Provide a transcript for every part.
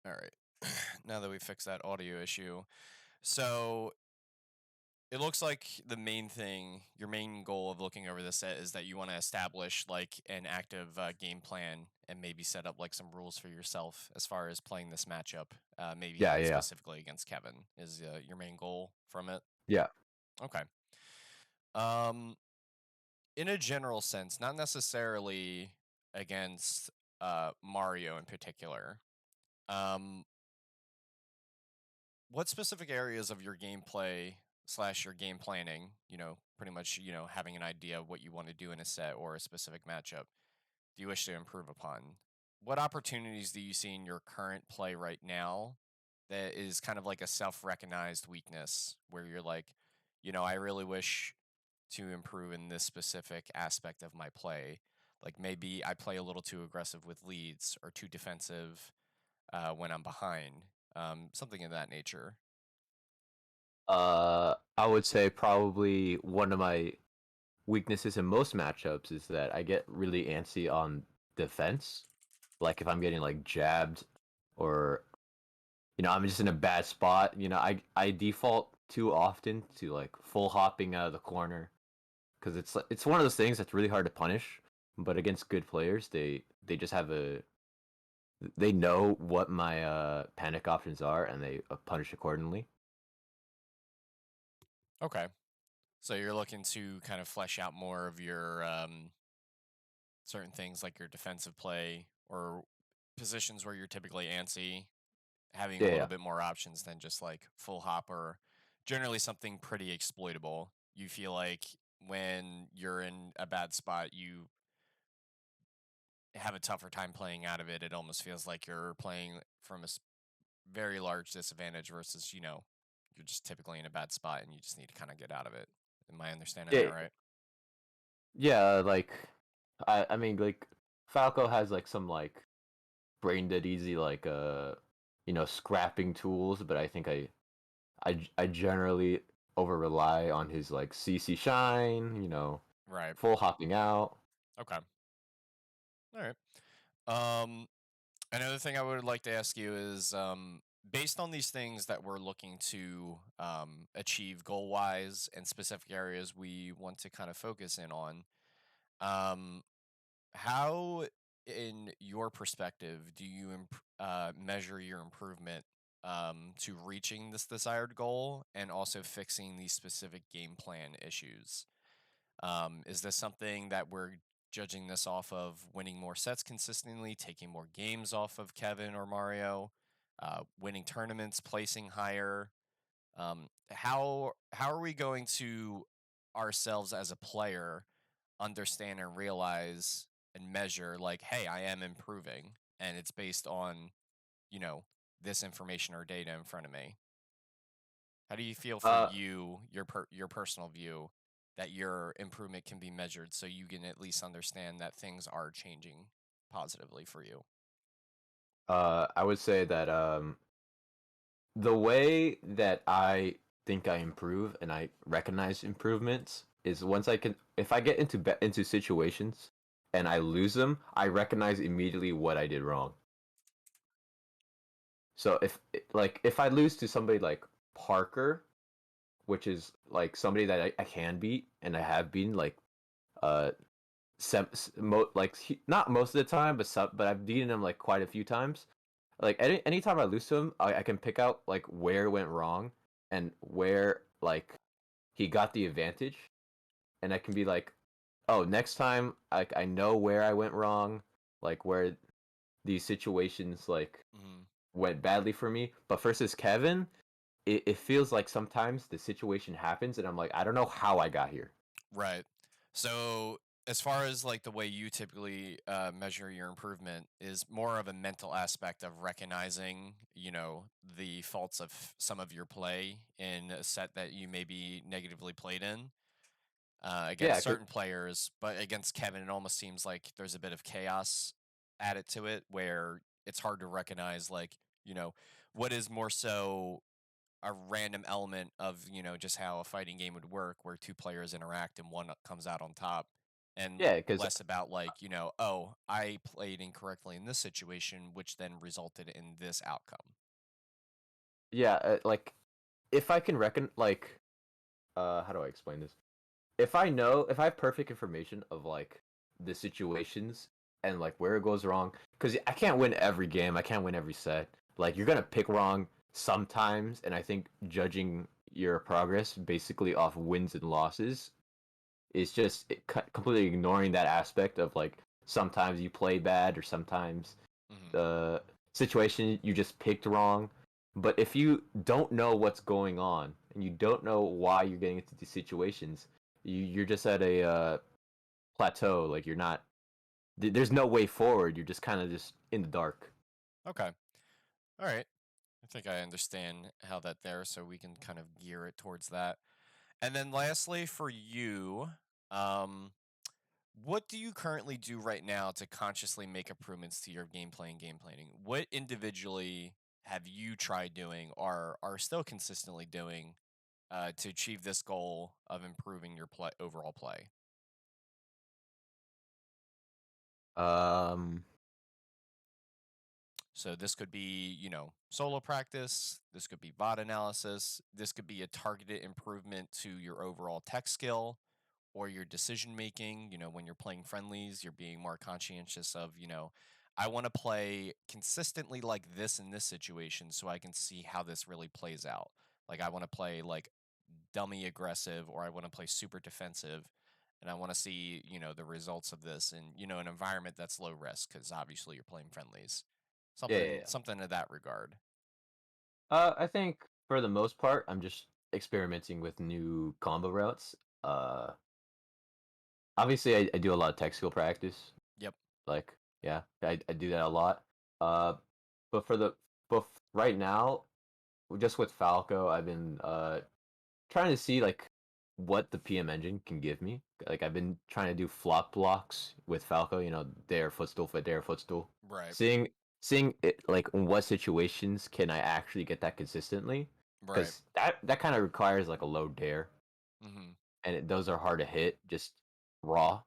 All right. Now that we fixed that audio issue, so it looks like your main goal of looking over the set is that you want to establish like an active game plan and maybe set up like some rules for yourself as far as playing this matchup, Yeah, maybe yeah, yeah. specifically against Kevin is your main goal from it. Yeah. Okay. Um, in a general sense, not necessarily against Mario in particular. Um, what specific areas of your gameplay slash your game planning, pretty much, having an idea of what you want to do in a set or a specific matchup, do you wish to improve upon? What opportunities do you see in your current play right now that is kind of like a self recognized weakness where you're like, I really wish to improve in this specific aspect of my play? Like maybe I play a little too aggressive with leads or too defensive when I'm behind, something of that nature. I would say probably one of my weaknesses in most matchups is that I get really antsy on defense. Like if I'm getting like jabbed or I'm just in a bad spot, I default too often to like full hopping out of the corner because it's one of those things that's really hard to punish, but against good players, they just have they know what my panic options are and they punish accordingly. Okay. So you're looking to kind of flesh out more of your certain things like your defensive play or positions where you're typically antsy, having a Yeah, little yeah. bit more options than just like full hop or generally something pretty exploitable. You feel like when you're in a bad spot, you have a tougher time playing out of it. It almost feels like you're playing from a very large disadvantage versus, you're just typically in a bad spot and you just need to kind of get out of it. Am I understanding that Yeah, right? yeah, like I mean like Falco has like some like brain dead easy like scrapping tools, but I think I generally over rely on his like CC shine, Right. full hopping out. Okay. All right. Um, Another thing I would like to ask you is, based on these things that we're looking to achieve goal wise and specific areas we want to kind of focus in on, um, how, in your perspective, do you measure your improvement to reaching this desired goal and also fixing these specific game plan issues? Is this something that we're judging this off of winning more sets consistently, taking more games off of Kevin or Mario, winning tournaments, placing higher? How are we going to ourselves as a player understand and realize and measure like, hey, I am improving, and it's based on you know this information or data in front of me? How do you feel for Uh you, your personal view, that your improvement can be measured so you can at least understand that things are changing positively for you? I would say that the way that I think I improve and I recognize improvements is once I can if I get into situations and I lose them, I recognize immediately what I did wrong. So if I lose to somebody like Parker, which is like somebody that I can beat and I have been like uh not most of the time, but I've beaten him like quite a few times. Like anytime I lose to him, I can pick out like where it went wrong and where like he got the advantage, and I can be like, oh, next time I know where I went wrong, like where these situations like Hmm. went badly for me. But versus Kevin, it feels like sometimes the situation happens and I'm like, I don't know how I got here. Right. So, as far as like the way you typically measure your improvement is more of a mental aspect of recognizing, the faults of some of your play in a set that you maybe negatively played in Yeah, against certain players, but against Kevin, it almost seems like there's a bit of chaos added to it where it's hard to recognize, like, you know, what is more so a random element of, just how a fighting game would work where two players interact and one comes out on top. and Yeah, because less about like, oh, I played incorrectly in this situation, which then resulted in this outcome. yeah, like if I can reckon like how do I explain this? If I have perfect information of like the situations and like where it goes wrong, because I can't win every game, I can't win every set. Like you're gonna pick wrong sometimes, and I think judging your progress basically off wins and losses is just completely ignoring that aspect of like sometimes you play bad or sometimes Hmm. the situation you just picked wrong. But if you don't know what's going on and you don't know why you're getting into these situations, you're just at a plateau. Like you're not. There's no way forward. You're just kind of just in the dark. Okay. All right. I think I understand how that there, so we can kind of gear it towards that. And then lastly, for you, um, what do you currently do right now to consciously make improvements to your gameplay and game planning? What individually have you tried doing or are still consistently doing to achieve this goal of improving your overall play? Um, So this could be, solo practice. This could be bot analysis. This could be a targeted improvement to your overall tech skill or your decision making. When you're playing friendlies, you're being more conscientious of, I want to play consistently like this in this situation so I can see how this really plays out. Like I want to play like dummy aggressive or I want to play super defensive and I want to see, the results of this in, an environment that's low risk because obviously you're playing friendlies. yeah, yeah, Something yeah. something in that regard. I think for the most part, I'm just experimenting with new combo routes. Uh, Obviously, I do a lot of tech skill practice. Yep. Like, yeah, I do that a lot. Uh, but for the but right now, just with Falco, I've been trying to see like what the PM engine can give me. Like I've been trying to do flop blocks with Falco, dare footstool for dare footstool. Right. Seeing it like in what situations can I actually get that consistently? Right. Because that kind of requires like a low dare, Hmm. and those are hard to hit just raw.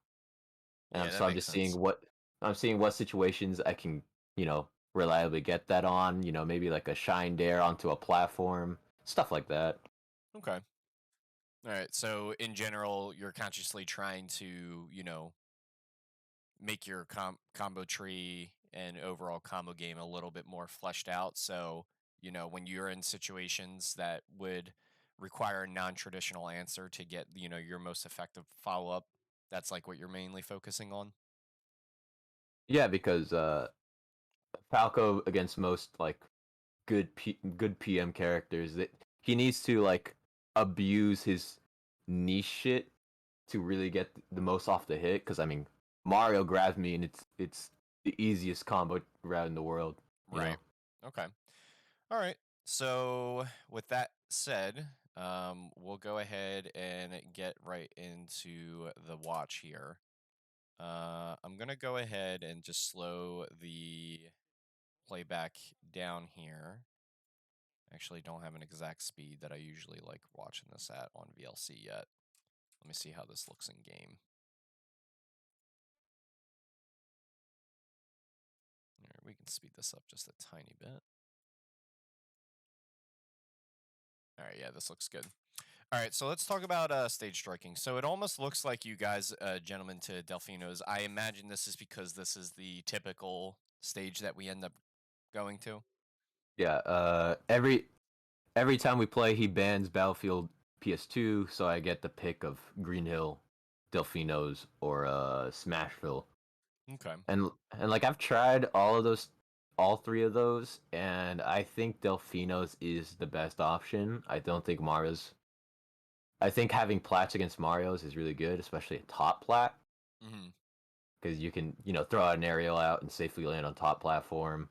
And Yeah, that so I'm makes just seeing sense. what situations I can reliably get that on. Maybe like a shine dare onto a platform, stuff like that. Okay. All right. So in general, you're consciously trying to, make your combo tree and overall combo game a little bit more fleshed out. So, when you're in situations that would require a non-traditional answer to get, your most effective follow-up, that's like what you're mainly focusing on. Yeah, because Falco against most like good PM characters that he needs to like abuse his niche shit to really get the most off the hit. Because I mean, Mario grabs me and it's the easiest combo route in the world. You Right. know. Okay. All right. So, with that said, we'll go ahead and get right into the watch here. I'm gonna go ahead and just slow the playback down here. Actually, don't have an exact speed that I usually like watching this at on VLC yet. Let me see how this looks in game. All right, we can speed this up just a tiny bit. All right, yeah, this looks good. All right, so let's talk about stage striking. So it almost looks like you guys, gentlemen to Delfinos, I imagine this is because this is the typical stage that we end up going to. Yeah. Every time we play, he bans Battlefield PS2, so I get the pick of Green Hill, Delfinos, or Smashville. Okay. And like I've tried all three of those, and I think Delfinos is the best option. I don't think Mario's. I think having plats against Mario's is really good, especially a top plat, Hmm. because you can throw out an aerial out and safely land on top platform.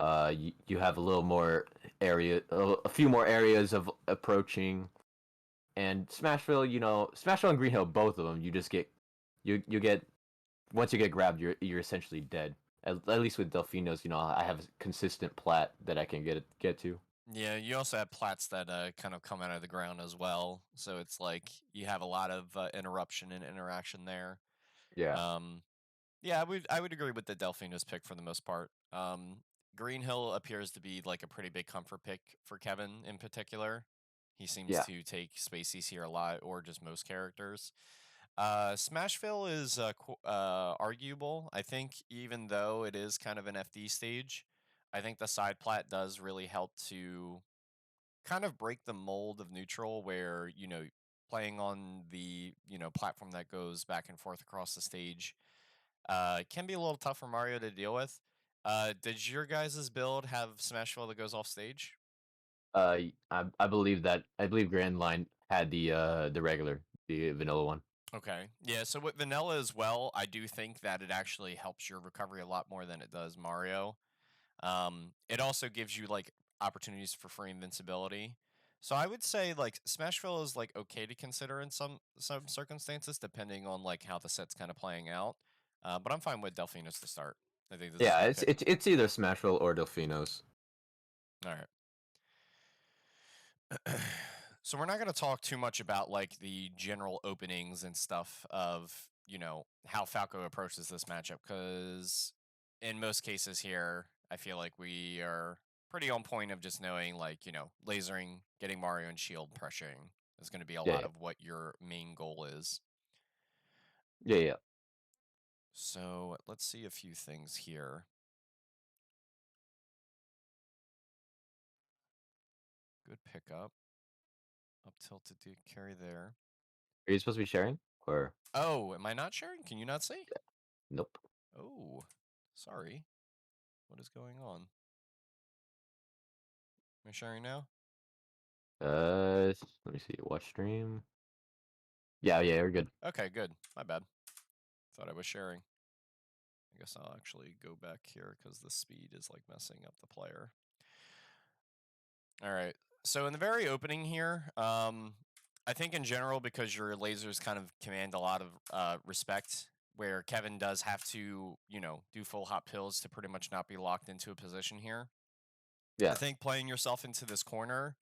You have a little more a few more areas of approaching. And Smashville, Smashville and Green Hill, both of them, you just get you get once you get grabbed, you're essentially dead. At least with Delfinos, I have a consistent plat that I can get to. Yeah, you also have plats that kind of come out of the ground as well. So it's like you have a lot of interruption and interaction there. Yeah. Um, yeah, I would agree with the Delphina's pick for the most part. Green Hill appears to be like a pretty big comfort pick for Kevin in particular. He seems Yeah. to take spaces here a lot, or just most characters. Smashville is arguable. I think even though it is kind of an FD stage, I think the side plat does really help to kind of break the mold of neutral, where playing on the platform that goes back and forth across the stage can be a little tough for Mario to deal with. Did your guys' build have Smashville that goes off stage? I believe Grand Line had the regular, the vanilla one. Okay. Yeah, so with vanilla as well, I do think that it actually helps your recovery a lot more than it does Mario. It also gives you like opportunities for free invincibility. So I would say like Smashville is like okay to consider in some circumstances, depending on like how the set's kind of playing out. But I'm fine with Delphinos to start. I think this is a Yeah, good it's pick. it's it's either Smashville or Delfino's. All right. So we're not going to talk too much about like the general openings and stuff of how Falco approaches this matchup, because in most cases here I feel like we are pretty on point of just knowing like lasering, getting Mario and shield, pressuring is going to be a Yeah, lot yeah, of what your main goal is. yeah, yeah. So let's see a few things here. Good pickup. Up tilted to carry there. Are you supposed to be sharing or Oh, am I not sharing? Can you not see? nope? Oh, sorry. What is going on? Am I sharing now? Let me see. Watch stream. Yeah, yeah, you're good. Okay, good. My bad. Thought I was sharing. I guess I'll actually go back here because the speed is like messing up the player. All right. So in the very opening here, I think in general, because your lasers kind of command a lot of respect, where Kevin does have to, do full hot pills to pretty much not be locked into a position here. I Yeah, think playing yourself into this corner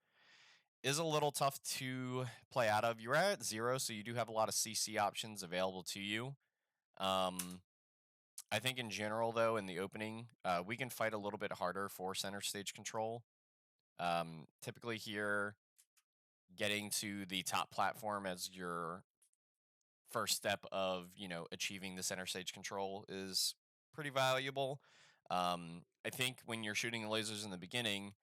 is a little tough to play out of. You're at 0, so you do have a lot of CC options available to you. Um, I think in general, though, in the opening, we can fight a little bit harder for center stage control. Typically, here, getting to the top platform as your first step of achieving the center stage control is pretty valuable. I think when you're shooting lasers in the beginning,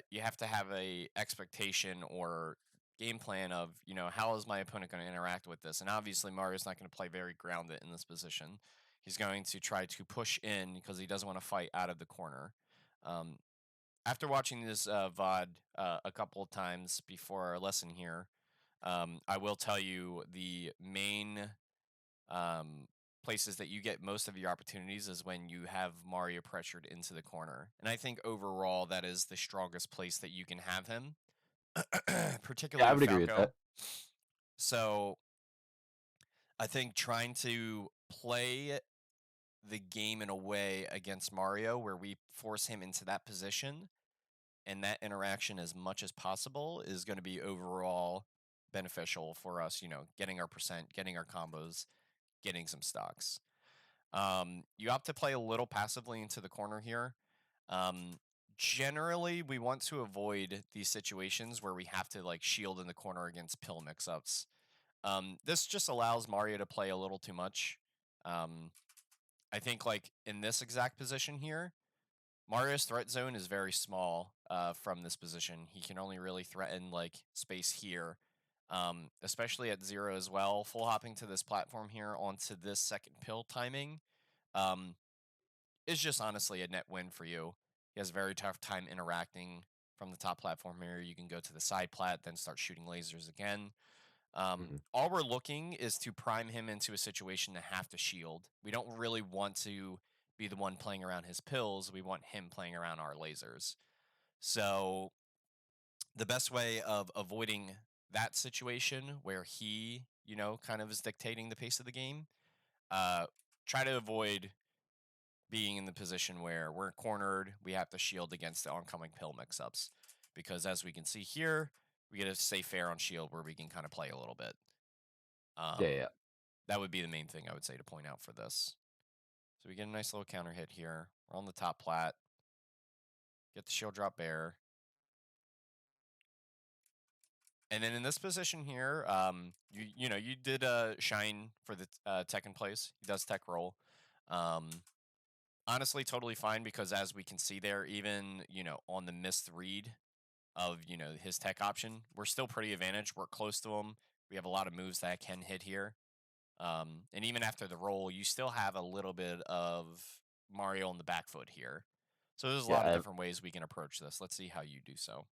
you have to have a expectation or game plan of how is my opponent going to interact with this, and obviously Mario's not going to play very grounded in this position. He's going to try to push in because he doesn't want to fight out of the corner. um, After watching this VOD a couple of times before our lesson here, I will tell you the main um, places that you get most of your opportunities is when you have Mario pressured into the corner. And I think overall that is the strongest place that you can have him, yeah, particularly I with would agree with Falco. that. So I think trying to play the game in a way against Mario where we force him into that position and that interaction as much as possible is going to be overall beneficial for us, getting our percent, getting our combos, getting some stocks. You opt to play a little passively into the corner here. Um, Generally, we want to avoid these situations where we have to like shield in the corner against pill mix-ups. This just allows Mario to play a little too much. Um, I think like in this exact position here, Mario's threat zone is very small from this position. He can only really threaten like space here, especially at 0 as well. Full hopping to this platform here onto this second pill timing um, is just honestly a net win for you. He has a very tough time interacting from the top platform here. You can go to the side plat, then start shooting lasers again. Mhm. All we're looking is to prime him into a situation to have to shield. We don't really want to be the one playing around his pills. We want him playing around our lasers. So the best way of avoiding that situation where he, kind of is dictating the pace of the game, uh, try to avoid being in the position where we're cornered, we have to shield against the oncoming pill mix-ups. Because as we can see here, we get to stay fair on shield where we can kind of play a little bit. Yeah, Um, yeah. That would be the main thing I would say to point out for this. So we get a nice little counter hit here. We're on the top plat. Get the shield drop bear. And then in this position here, you did shine for the tech in place. He does tech roll. Um, Honestly, totally fine because as we can see there, even on the missed read of his tech option, we're still pretty advantaged. We're close to him. We have a lot of moves that can hit here. And even after the roll, you still have a little bit of Mario on the back foot here. So there's a lot of Yeah, different ways we can approach this. Let's see how you do so.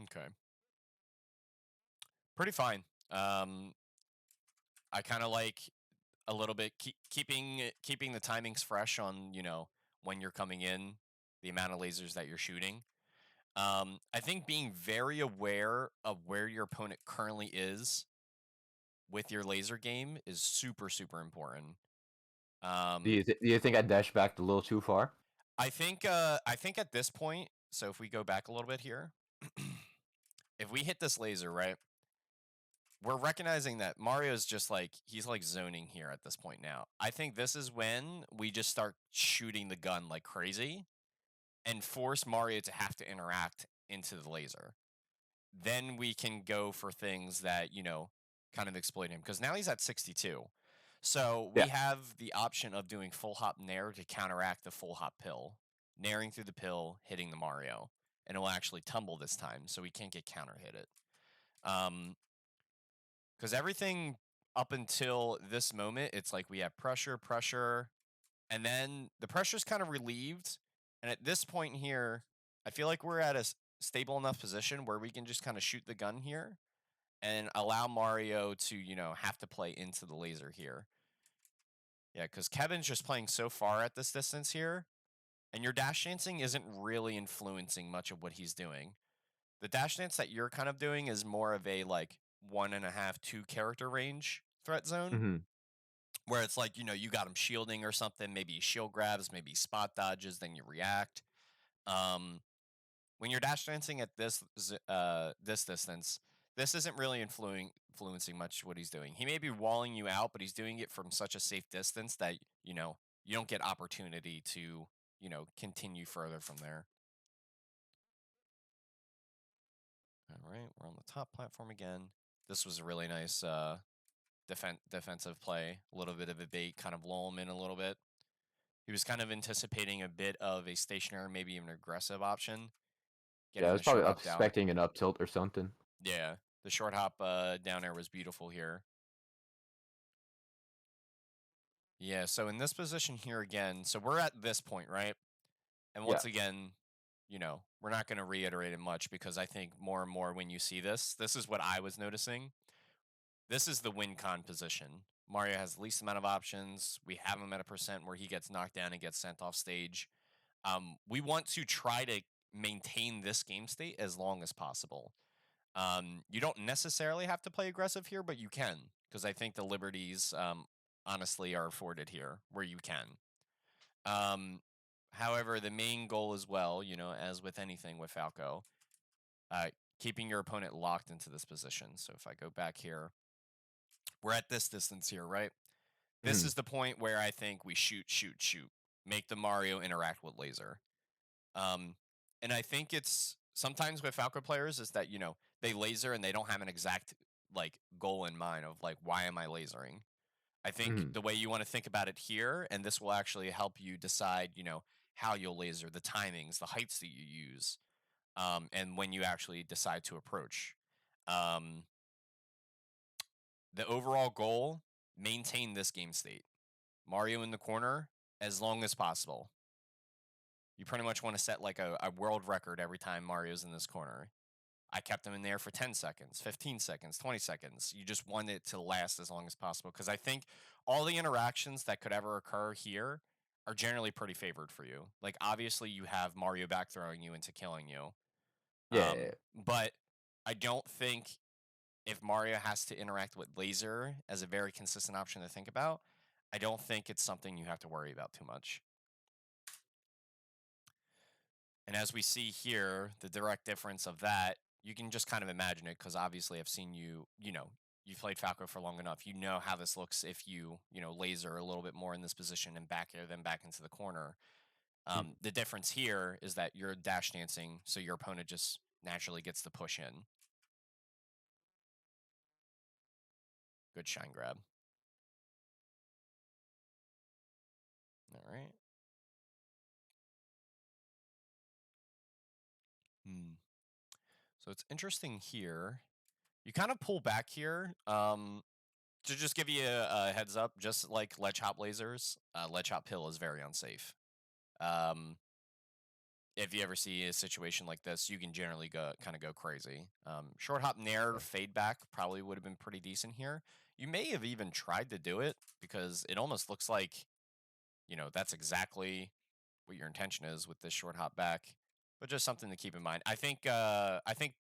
Okay, pretty fine. Um, I kind of like a little bit keeping the timings fresh on when you're coming in, the amount of lasers that you're shooting. I think being very aware of where your opponent currently is with your laser game is super super important. Um, do you think I dashed back a little too far? I think at this point, so if we go back a little bit here, if we hit this laser, right, we're recognizing that Mario's just like he's like zoning here at this point now. I think this is when we just start shooting the gun like crazy and force Mario to have to interact into the laser. Then we can go for things that, kind of exploit him because now he's at 62. So Yeah. we have the option of doing full hop nair to counteract the full hop pill, nairing through the pill, hitting the Mario, and it will actually tumble this time, so we can't get counter hit it. Because everything up until this moment, it's like we have pressure, pressure, and then the pressure's kind of relieved. And at this point here, I feel like we're at a stable enough position where we can just kind of shoot the gun here and allow Mario to, have to play into the laser here. Yeah, because Kevin's just playing so far at this distance here, and your dash dancing isn't really influencing much of what he's doing. The dash dance that you're kind of doing is more of a like 1.5, 2 character range threat zone, Hmm. where it's like, you got him shielding or something, maybe he shield grabs, maybe he spot dodges, then you react. Um, when you're dash dancing at this distance, this isn't really influencing much what he's doing. He may be walling you out, but he's doing it from such a safe distance that you don't get opportunity to continue further from there. All right, we're on the top platform again. This was a really nice defensive play. A little bit of a bait, kind of lull him in a little bit. He was kind of anticipating a bit of a stationary, maybe even aggressive option, Yeah, I getting was the probably short hop down. expecting an up tilt or something. Yeah, the short hop down air was beautiful here. Yeah, so in this position here again, so we're at this point, right? And Yeah. once again, we're not going to reiterate it much because I think more and more when you see this is what I was noticing. This is the win con position. Mario has the least amount of options. We have him at a percent where he gets knocked down and gets sent off stage. We want to try to maintain this game state as long as possible. You don't necessarily have to play aggressive here, but you can because I think the liberties, honestly, are afforded here where you can. Um, However, the main goal as well, as with anything with Falco, uh, keeping your opponent locked into this position. So if I go back here, we're at this distance here, right? This Hmm. is the point where I think we shoot, shoot, shoot, make the Mario interact with laser. Um, and I think it's sometimes with Falco players is that they laser and they don't have an exact like goal in mind of like why am I lasering. I think Hmm. the way you want to think about it here, and this will actually help you decide, how you'll laser, the timings, the heights that you use, and when you actually decide to approach. Um, the overall goal: maintain this game state. Mario in the corner as long as possible. You pretty much want to set like a world record every time Mario's in this corner. I kept him in there for 10 seconds, 15 seconds, 20 seconds. You just want it to last as long as possible because I think all the interactions that could ever occur here are generally pretty favored for you. Like, obviously, you have Mario back throwing you into killing you. Yeah, yeah, yeah. But I don't think if Mario has to interact with laser as a very consistent option to think about, I don't think it's something you have to worry about too much. And as we see here, the direct difference of that, you can just kind of imagine it because obviously I've seen you, you've played Falco for long enough. You know how this looks if you laser a little bit more in this position and back air them back into the corner. Mm. The difference here is that you're dash dancing, so your opponent just naturally gets the push in. Good shine grab. All right. Hmm. So it's interesting here. You kind of pull back here. To just give you a heads up, just like ledge hop lasers, ledge hop pill is very unsafe. Um, if you ever see a situation like this, you can generally go crazy. Short hop nair Yeah. fade back probably would have been pretty decent here. You may have even tried to do it because it almost looks like that's exactly what your intention is with this short hop back. But just something to keep in mind. I think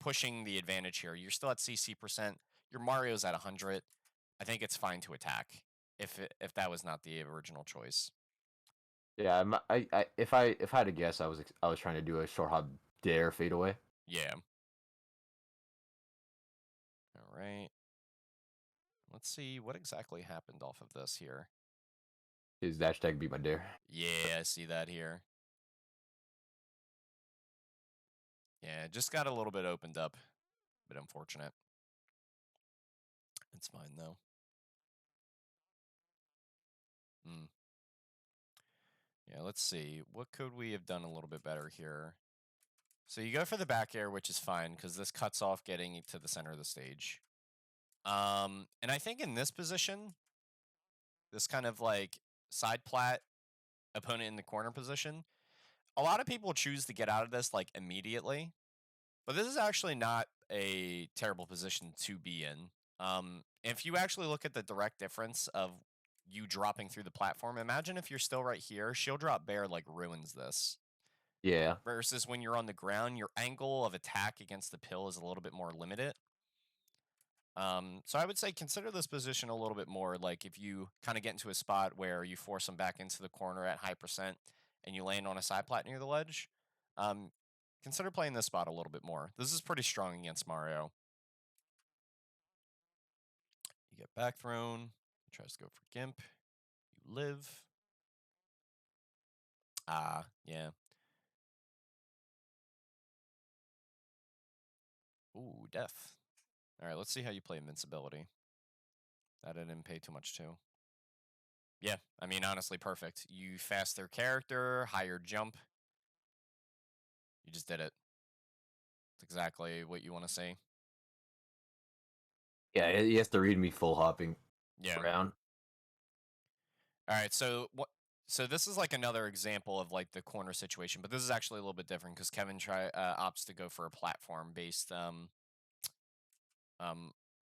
pushing the advantage here. You're still at CC percent. Your Mario's at 100. I think it's fine to attack if that was not the original choice. Yeah, if I had to guess, I was trying to do a short hop dare fade away. Yeah. All right. Let's see what exactly happened off of this here. His dash tag beat my dare. Yeah, I see that here. Yeah, just got a little bit opened up. Bit unfortunate. It's fine though. Hmm. Yeah, let's see. What could we have done a little bit better here? So you go for the back air, which is fine because this cuts off getting to the center of the stage. And I think in this position, this kind of like side plat opponent in the corner position, a lot of people choose to get out of this like immediately, but this is actually not a terrible position to be in. If you actually look at the direct difference of you dropping through the platform, imagine if you're still right here, shield drop bear like ruins this. Yeah. Versus when you're on the ground, your angle of attack against the pill is a little bit more limited. So I would say consider this position a little bit more. Like if you kind of get into a spot where you force them back into the corner at high percent and you land on a side plat near the ledge, um, consider playing this spot a little bit more. This is pretty strong against Mario. You get back thrown. He tries to go for Gimp. You live. Ah, yeah. Ooh, death. All right, let's see how you play invincibility. That I didn't pay too much to. Yeah, I mean, honestly, perfect. You fast their character, higher jump. You just did it. It's exactly what you want to see. Yeah, he has to read me full hopping Yeah. around. All right. So what? So this is like another example of like the corner situation, but this is actually a little bit different because Kevin opts to go for a platform based um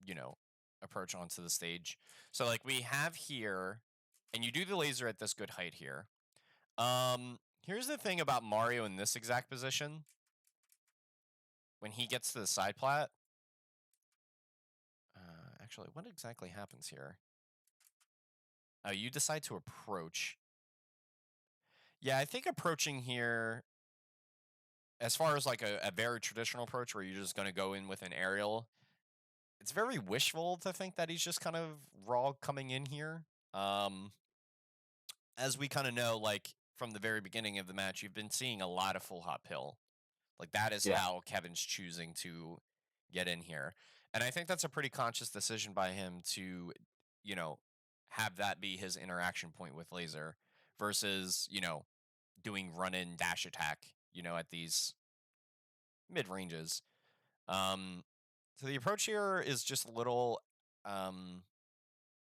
you know approach onto the stage. So like we have here, and you do the laser at this good height here. Here's the thing about Mario in this exact position. When he gets to the side plat, actually, what exactly happens here? Oh, you decide to approach. Yeah, I think approaching here, as far as like a very traditional approach where you're just going to go in with an aerial, it's very wishful to think that he's just kind of raw coming in here. Um, as we kind of know, like from the very beginning of the match, you've been seeing a lot of full hop hill. Like that is Yeah. how Kevin's choosing to get in here. And I think that's a pretty conscious decision by him to, you know, have that be his interaction point with laser versus, doing run in dash attack, at these mid ranges. Um so the approach here is just a little um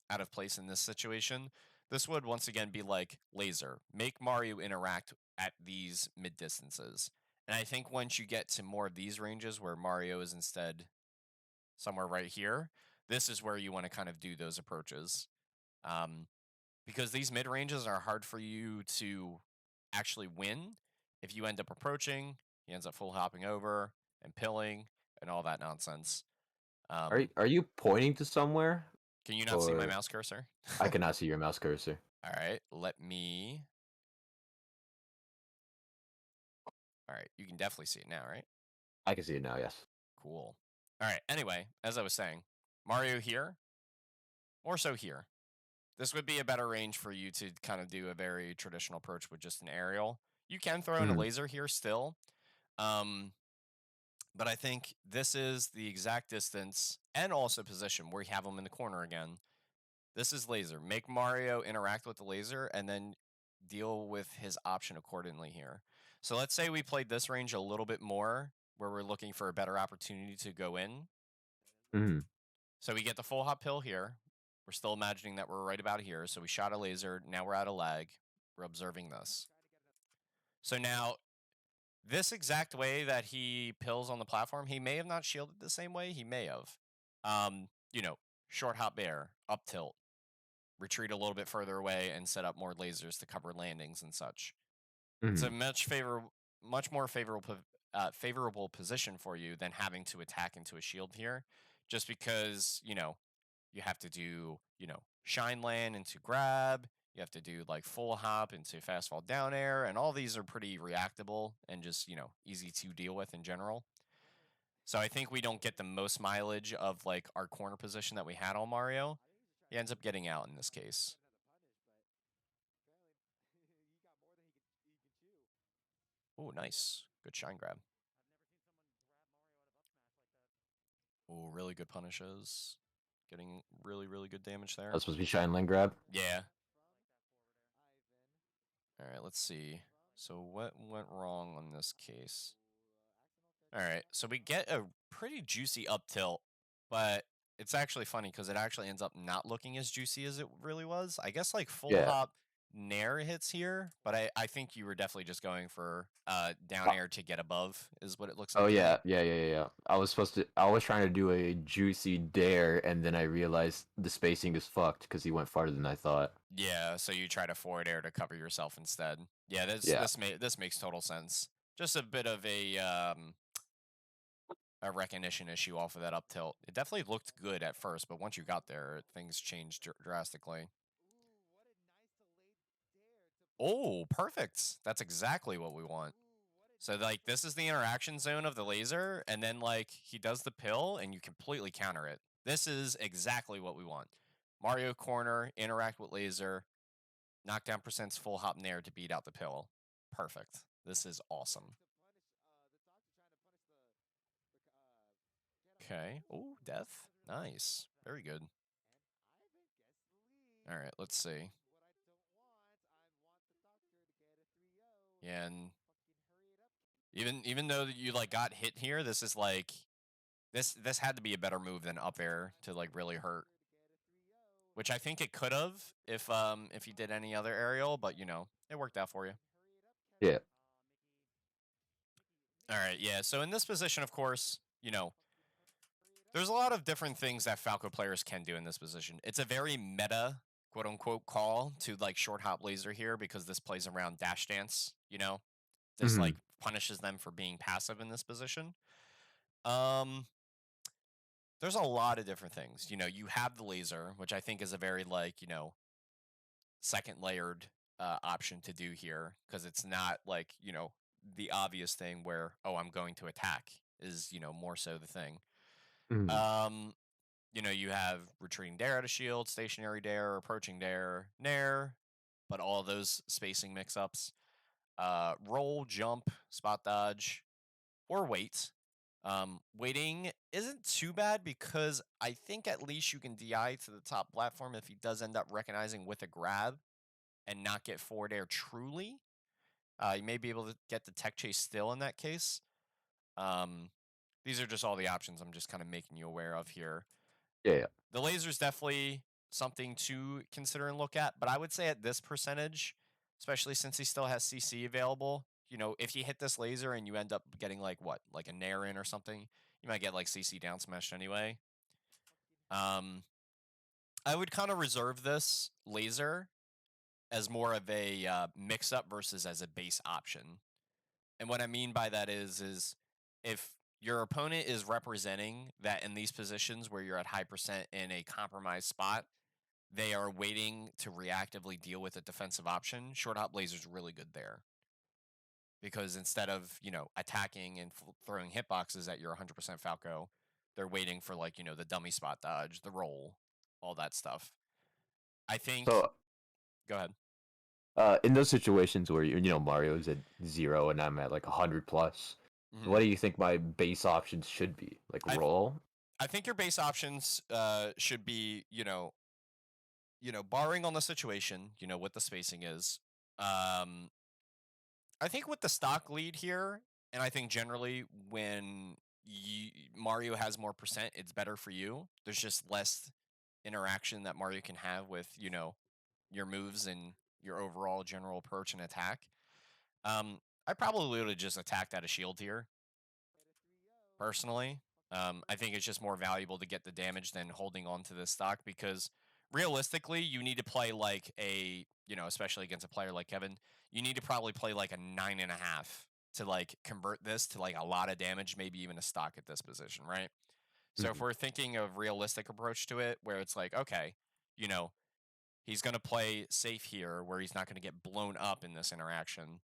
out of place in this situation. This would once again be like laser. Make Mario interact at these mid distances. And I think once you get to more of these ranges where Mario is instead somewhere right here, this is where you want to kind of do those approaches. Um, because these mid ranges are hard for you to actually win if you end up approaching. He ends up full hopping over and pilling and all that nonsense. Are Um, are you pointing to somewhere, can you not see my or mouse cursor? I cannot see your mouse cursor? All right, let me. All right, you can definitely see it now, right? I can see it now. Yes. Cool. All right. Anyway, as I was saying, Mario here, more so here. This would be a better range for you to kind of do a very traditional approach with just an aerial. You can throw in a Mhm. laser here still, um, but I think this is the exact distance and also position where you have him in the corner again. This is laser. Make Mario interact with the laser and then deal with his option accordingly here. So let's say we played this range a little bit more where we're looking for a better opportunity to go in. Mhm. So we get the full hop pill here. We're still imagining that we're right about here. So we shot a laser. Now we're out of lag. We're observing this. So now, this exact way that he pills on the platform, he may have not shielded the same way. He may have. You know, short hop bear, up tilt, retreat a little bit further away, and set up more lasers to cover landings and such. It's a Mhm. much more favorable position for you than having to attack into a shield here, just because you have to do shine land into grab. You have to do like full hop into fast fall down air, and all these are pretty reactable and just easy to deal with in general. So I think we don't get the most mileage of like our corner position that we had on Mario. He ends up getting out in this case. Oh, nice. Good shine grab. Oh, really good punishes. Getting really, really good damage there. That's supposed to be Shine Lane grab. Yeah. All right, let's see. So what went wrong on this case? All right, so we get a pretty juicy up tilt, but it's actually funny because it actually ends up not looking as juicy as it really was. I guess like full Yeah. hop nair hits here, but I think you were definitely just going for down Uh, air to get above is what it looks Oh like to me. yeah, yeah. I was trying to do a juicy dare, and then I realized the spacing is fucked because he went farther than I thought. Yeah, so you try to forward air to cover yourself instead. Yeah, Yeah, this makes total sense. Just a bit of a recognition issue off of that up tilt. It definitely looked good at first, but once you got there, things changed drastically. Oh, perfect. That's exactly what we want. So like this is the interaction zone of the laser, and then like he does the pill and you completely counter it. This is exactly what we want. Mario corner, interact with laser, knockdown percent's full hop nair to beat out the pill. Perfect. This is awesome. Okay. Oh, death. Nice. Very good. All right, let's see. Yeah, and even though you like got hit here, this is like this had to be a better move than up air to like really hurt. Which I think it could have if he did any other aerial, but it worked out for you. yeah. All right, yeah. So in this position, of course, there's a lot of different things that Falco players can do in this position. It's a very meta quote unquote call to like short hop laser here because this plays around dash dance, just like Mhm. punishes them for being passive in this position. Um there's a lot of different things. You have the laser, which I think is a very like, second layered option to do here because it's not like, the obvious thing where, oh, I'm going to attack is, more so the thing. Mhm. Um you have retreating dare to shield, stationary dare, approaching dare, nair, but all those spacing mix ups. Roll, jump, spot dodge, or wait. Waiting isn't too bad because I think at least you can DI to the top platform if he does end up recognizing with a grab and not get forward air truly. You may be able to get the tech chase still in that case. Um, these are just all the options I'm just kind of making you aware of here. Yeah. The laser is definitely something to consider and look at, but I would say at this percentage, especially since he still has CC available, if you hit this laser and you end up getting like what, like a nair in or something, you might get like CC down smashed anyway. Um, I would kind of reserve this laser as more of a mix up versus as a base option. And what I mean by that is if your opponent is representing that in these positions where you're at high percent in a compromised spot, they are waiting to reactively deal with a defensive option. Short hop laser's really good there. because instead of attacking and throwing hitboxes at your 100% Falco, they're waiting for like the dummy spot dodge, the roll, all that stuff. I think. So, Go ahead. in those situations where Mario's at 0 and I'm at like 100 plus, what hmm do you think my base options should be? Like I roll? I think your base options should be barring on the situation, what the spacing is. Um, I think with the stock lead here, and I think generally when Mario has more percent, it's better for you. There's just less interaction that Mario can have with your moves and your overall general approach and attack. I probably would have just attacked out of shield here personally. I think it's just more valuable to get the damage than holding on to this stock because realistically, you need to play like especially against a player like Kevin, you need to probably play like a 9.5 to like convert this to like a lot of damage, maybe even a stock at this position, right? So if Mhm. we're thinking of realistic approach to it, where it's like, okay, you know, he's going to play safe here, where he's not going to get blown up in this interaction.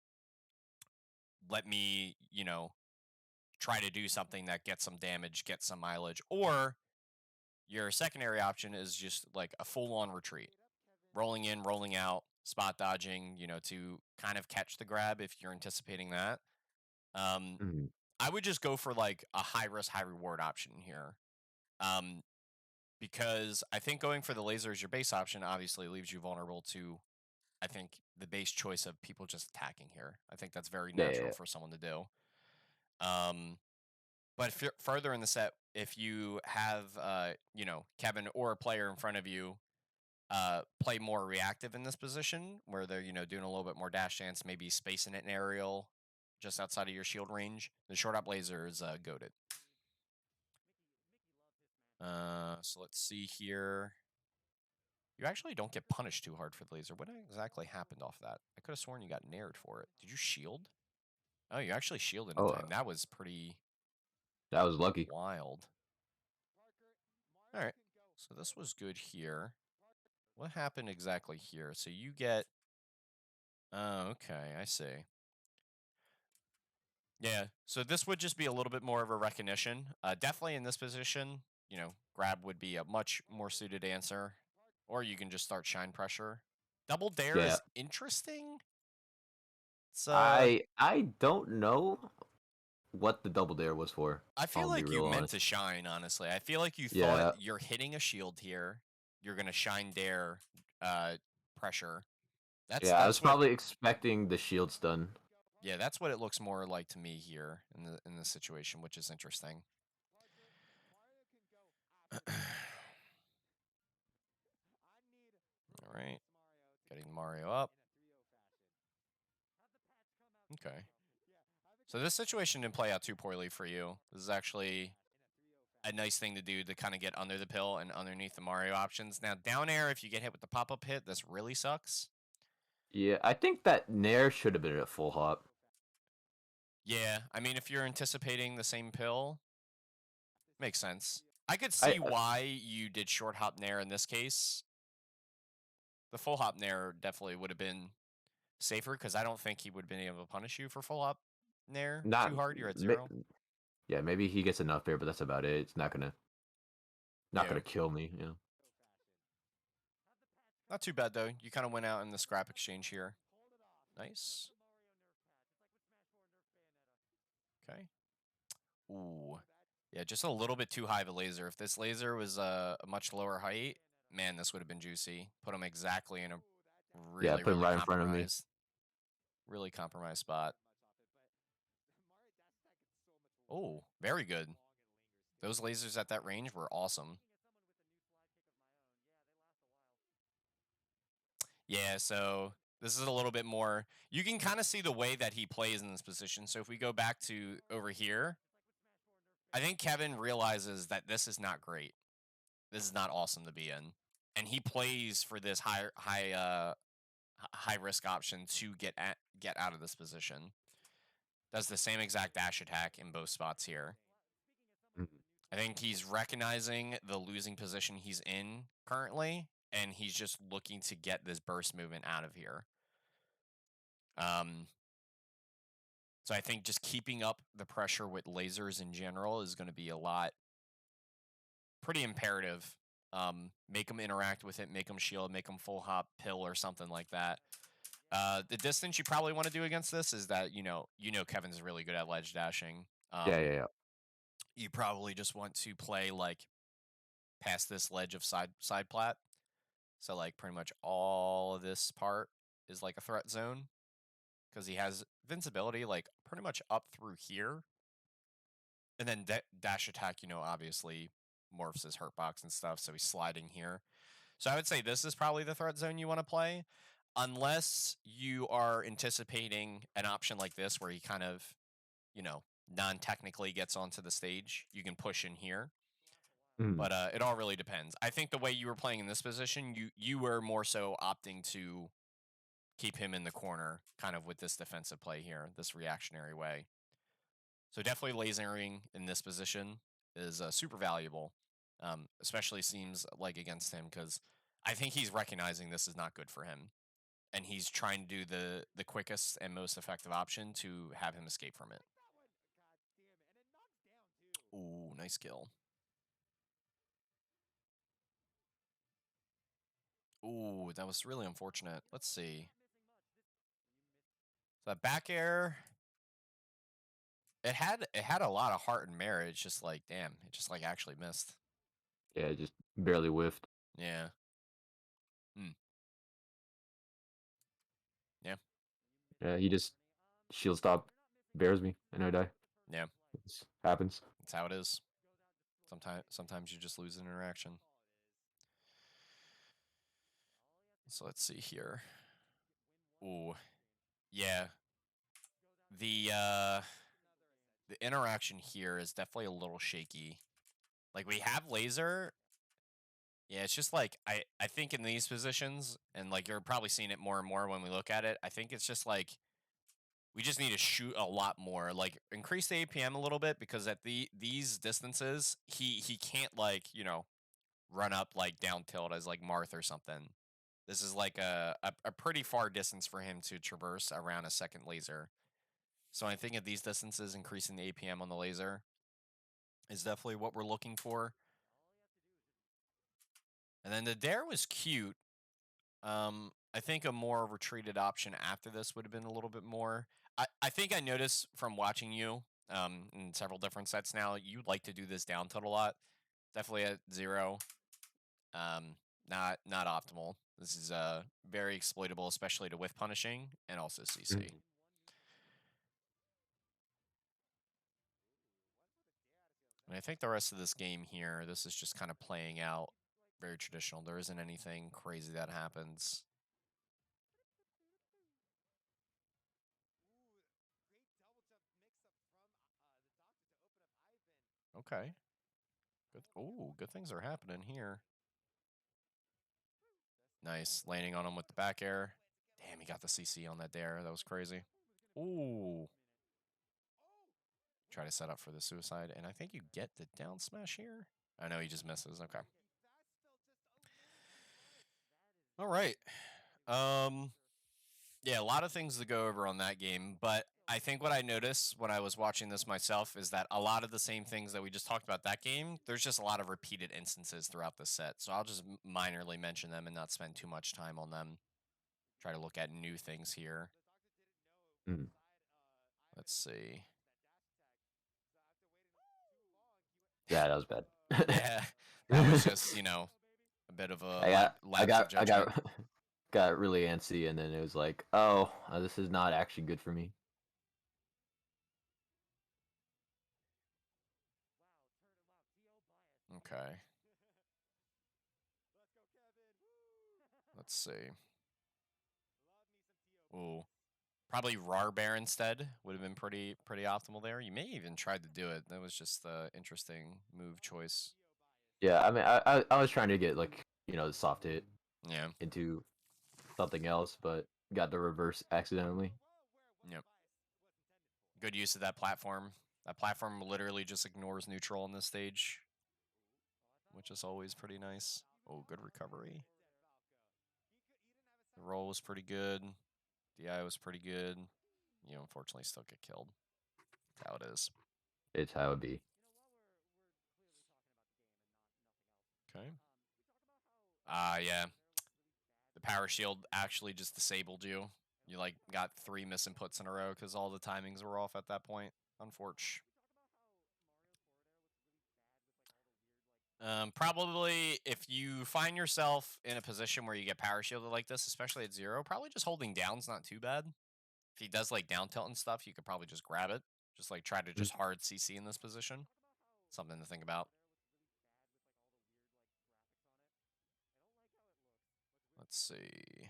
Let me, try to do something that gets some damage, get some mileage, or your secondary option is just like a full on retreat, rolling in, rolling out, spot dodging, to kind of catch the grab if you're anticipating that. Um, Mhm. I would just go for like a high risk, high reward option here. Um, because I think going for the laser as your base option obviously leaves you vulnerable to, I think, the base choice of people just attacking here. I think that's very Yeah, yeah, natural yeah. for someone to do. Um, But if you're further in the set, if you have Kevin or a player in front of you play more reactive in this position, where they're doing a little bit more dash dance, maybe spacing it in aerial, just outside of your shield range, the short up laser is goaded. So let's see here. You actually don't get punished too hard for the laser. What exactly happened off that? I could have sworn you got nared for it. Did you shield? Oh, you actually shielded in Oh, time. That was pretty that was lucky. wild. All right. So this was good here. What happened exactly here? So you get. Oh, okay. I see. Yeah. So this would just be a little bit more of a recognition. Definitely in this position, grab would be a much more suited answer. Or you can just start shine pressure. Double dare Yeah. is interesting. It's I don't know what the double dare was for. I feel I'll be like you real meant honest. to shine, honestly. I feel like you thought Yeah. you're hitting a shield here. You're gonna shine dare uh pressure. That's Yeah, I was that's what probably expecting the shield stun. yeah, that's what it looks more like to me here in the situation, which is interesting. All right, getting Mario up. Okay, so this situation didn't play out too poorly for you. This is actually a nice thing to do to kind of get under the pill and underneath the Mario options. Now down air, if you get hit with the pop up hit, this really sucks. Yeah, I think that Nair should have been at full hop. Yeah, I mean, if you're anticipating the same pill, makes sense. I could I see why you did short hop nair in this case. The full hop nair definitely would have been safer because I don't think he would have been able to punish you for full hop nair too not hard. You're at ma- 0. yeah, maybe he gets enough there, but that's about it. It's not gonna Yeah, kill me. not too bad though. You kind of went out in the scrap exchange here. Nice. Okay. Ooh. Yeah, just a little bit too high of a laser. If this laser was a much lower height, man, this would have been juicy. Put him exactly in a Yeah, really, put him really right in front of me. compromised spot. Oh, very good. Those lasers at that range were awesome. Yeah, so this is a little bit more. You can kind of see the way that he plays in this position. So if we go back to over here, I think Kevin realizes that this is not great. This is not awesome to be in, and he plays for this high risk option to get out of this position. Does the same exact dash attack in both spots here. Mhm. I think he's recognizing the losing position he's in currently, and he's just looking to get this burst movement out of here. Um, So I think just keeping up the pressure with lasers in general is going to be a lot pretty imperative. Make them interact with it, make them shield, make them full hop pill or something like that. The distance you probably want to do against this is that Kevin's really good at ledge dashing. Yeah, yeah, yeah. You probably just want to play like past this ledge of side plat. So like pretty much all of this part is like a threat zone because he has invincibility like pretty much up through here, and then dash attack. Obviously morphs his hurt box and stuff, so he's sliding here. So I would say this is probably the threat zone you want to play, unless you are anticipating an option like this where he kind of, non-technically gets onto the stage. You can push in here, Mhm. but it all really depends. I think the way you were playing in this position, you were more so opting to keep him in the corner, kind of with this defensive play here, this reactionary way. So definitely lasering in this position is super valuable, especially seems like against him because I think he's recognizing this is not good for him, and he's trying to do the quickest and most effective option to have him escape from it. Ooh, nice kill. Ooh, that was really unfortunate. Let's see. So that back air, it had a lot of heart and merit. It's just like, damn, it just like actually missed. Yeah, just barely whiffed. Yeah. Hmm. Yeah. Yeah, he just shield stop bears me and I die. Yeah. This happens. That's how it is. Sometimes you just lose an interaction. So let's see here. Ooh, yeah. The interaction here is definitely a little shaky. Like we have laser. Yeah, it's just like I think in these positions, and like you're probably seeing it more and more when we look at it. I think it's just like we just need to shoot a lot more. Like increase the APM a little bit because at these distances, he can't like run up like down tilt as like Marth or something. This is like a pretty far distance for him to traverse around a second laser. So I think at these distances, increasing the APM on the laser is definitely what we're looking for. And then the dare was cute. I think a more retreated option after this would have been a little bit more. I think I noticed from watching you in several different sets now, you like to do this down tilt a lot. Definitely at 0. Um, not optimal. This is very exploitable, especially to whiff punishing and also CC. Mhm. And I think the rest of this game here, this is just kind of playing out very traditional. There isn't anything crazy that happens. Okay. Good. Ooh, good things are happening here. Nice. Landing on him with the back air. Damn, he got the CC on that dare. That was crazy. Ooh. Try to set up for the suicide. And I think you get the down smash here. I know he just misses. Okay. All right. Um, yeah, a lot of things to go over on that game, but I think what I noticed when I was watching this myself is that a lot of the same things that we just talked about that game, there's just a lot of repeated instances throughout the set. So I'll just minorly mention them and not spend too much time on them. Try to look at new things here. Mhm. Let's see. Yeah, that was bad. Yeah, that was just, a bit of a I got, I lapse of got, I judgment. got, got really antsy, and then it was like, oh, this is not actually good for me. Okay. Let's see. Ooh. Probably Rar Bear instead would have been pretty optimal there. You may even tried to do it. That was just the interesting move choice. Yeah, I mean, I was trying to get like the soft hit Yeah. into something else, but got the reverse accidentally. Yep. Good use of that platform. That platform literally just ignores neutral on this stage, which is always pretty nice. Oh, good recovery. The roll was pretty good. DI was pretty good. you unfortunately still get killed. That's how it is. It's how it be. Okay. Yeah. The power shield actually just disabled you. You like got 3 missing puts in a row because all the timings were off at that point. Unfortunate. Probably if you find yourself in a position where you get power shielded like this, especially at 0, probably just holding down's not too bad. If he does like down tilt and stuff, you could probably just grab it. Just like try to Mm. just hard CC in this position. Something to think about. Let's see.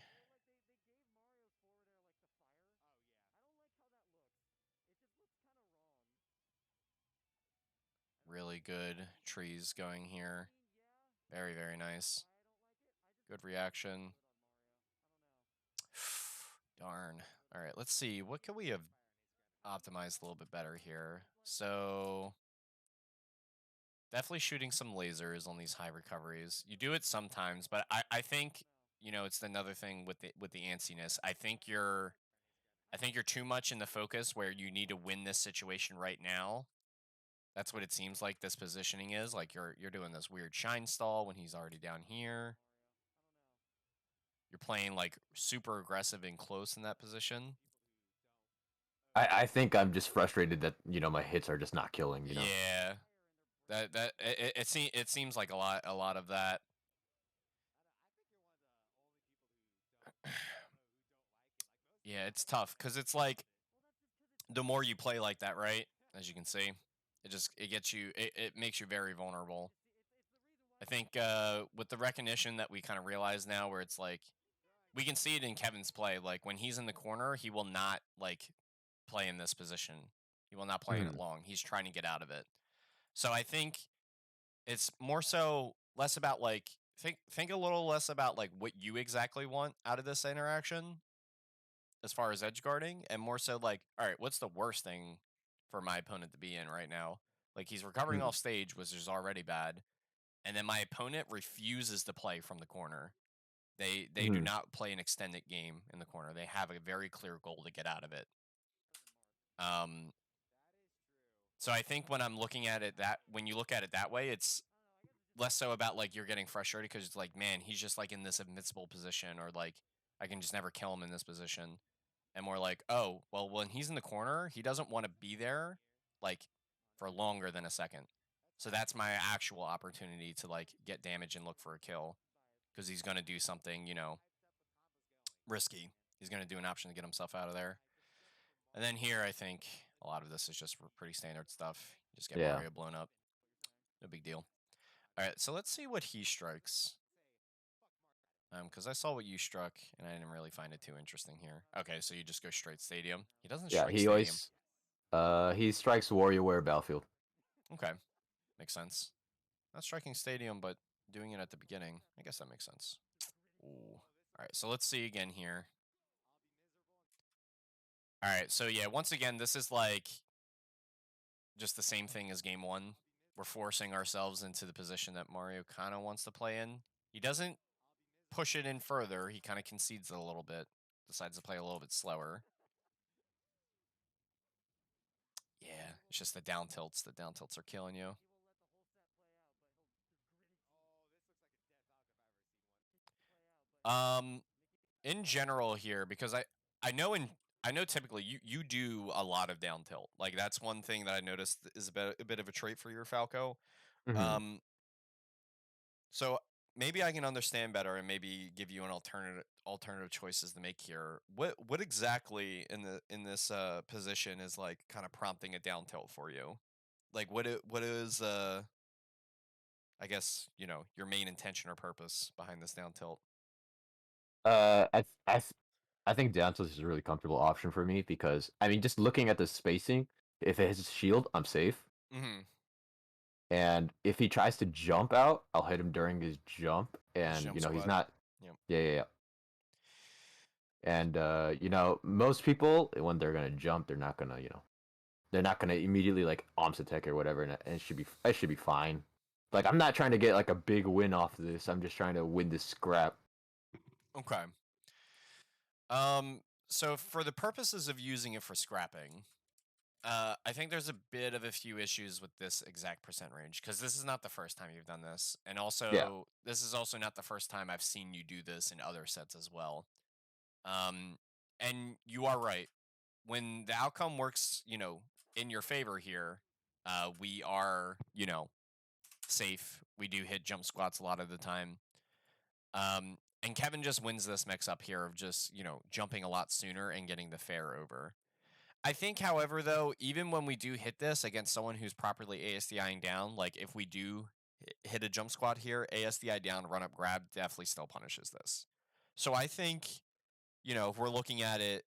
Really good trees going here. Very, very nice. Good reaction. Darn. All right, let's see. What could we have optimized a little bit better here? So definitely shooting some lasers on these high recoveries. You do it sometimes, but I think it's another thing with the antsiness. I think you're too much in the focus where you need to win this situation right now. That's what it seems like this positioning is. Like you're doing this weird shine stall when he's already down here. You're playing like super aggressive and close in that position. I think I'm just frustrated that my hits are just not killing. Yeah. It seems like a lot of that. Yeah, it's tough cuz it's like the more you play like that, right? As you can see, it gets you it makes you very vulnerable. I think with the recognition that we kind of realize now where it's like we can see it in Kevin's play. Like when he's in the corner, he will not like play in this position. He will not play in it Mhm. long. He's trying to get out of it. So I think it's more so less about like think a little less about like what you exactly want out of this interaction as far as edge guarding, and more so like, all right, what's the worst thing for my opponent to be in right now? Like he's recovering Mhm. off stage, which is already bad, and then my opponent refuses to play from the corner. They do Mhm. not play an extended game in the corner. They have a very clear goal to get out of it. Um, so I think when you look at it that way, it's less so about like you're getting frustrated because it's like, man, he's just like in this invincible position, or like I can just never kill him in this position. And more like, oh, well, when he's in the corner, he doesn't want to be there like for longer than a second. So that's my actual opportunity to like get damage and look for a kill because he's going to do something, risky. He's going to do an option to get himself out of there. And then here, I think a lot of this is just pretty standard stuff. Just get Yeah. Mario blown up. No big deal. All right, so let's see what he strikes. Because I saw what you struck, and I didn't really find it too interesting here. Okay, so you just go straight stadium. He doesn't Yeah. strike He stadium. always he strikes WarioWare Battlefield. Okay, makes sense. Not striking stadium, but doing it at the beginning. I guess that makes sense. Ooh. All right, so let's see again here. All right, so yeah, once again, this is like just the same thing as game one. We're forcing ourselves into the position that Mario kind of wants to play in. He doesn't push it in further. He kind of concedes it a little bit, decides to play a little bit slower. Yeah, it's just the down tilts. The down tilts are killing you. Um, in general here, because I know typically you do a lot of down tilt. Like that's one thing that I noticed is a bit of a trait for your Falco. Mhm. Um, so maybe I can understand better and maybe give you an alternative choices to make here. What exactly in this position is like kind of prompting a down tilt for you? Like what is I guess, your main intention or purpose behind this down tilt? I think down tilt is a really comfortable option for me because I mean, just looking at the spacing, if it has a shield, I'm safe. Mm-hmm. And if he tries to jump out, I'll hit him during his jump, His and jump he's squad. not. Yep. Yeah, yeah, yeah. And most people when they're gonna jump, they're not gonna immediately like arms attack or whatever, and it should be fine. Like I'm not trying to get like a big win off of this. I'm just trying to win this scrap. Okay. Um So for the purposes of using it for scrapping, I think there's a bit of a few issues with this exact percent range because this is not the first time you've done this, and Yeah. also this is also not the first time I've seen you do this in other sets as well. Um, and you are right. When the outcome works, in your favor here, we are, safe. We do hit jump squats a lot of the time. And Kevin just wins this mix up here of just, jumping a lot sooner and getting the fair over. I think, however, though, even when we do hit this against someone who's properly ASDIing down, like if we do hit a jump squat here, ASDI down, run up, grab definitely still punishes this. So I think, if we're looking at it,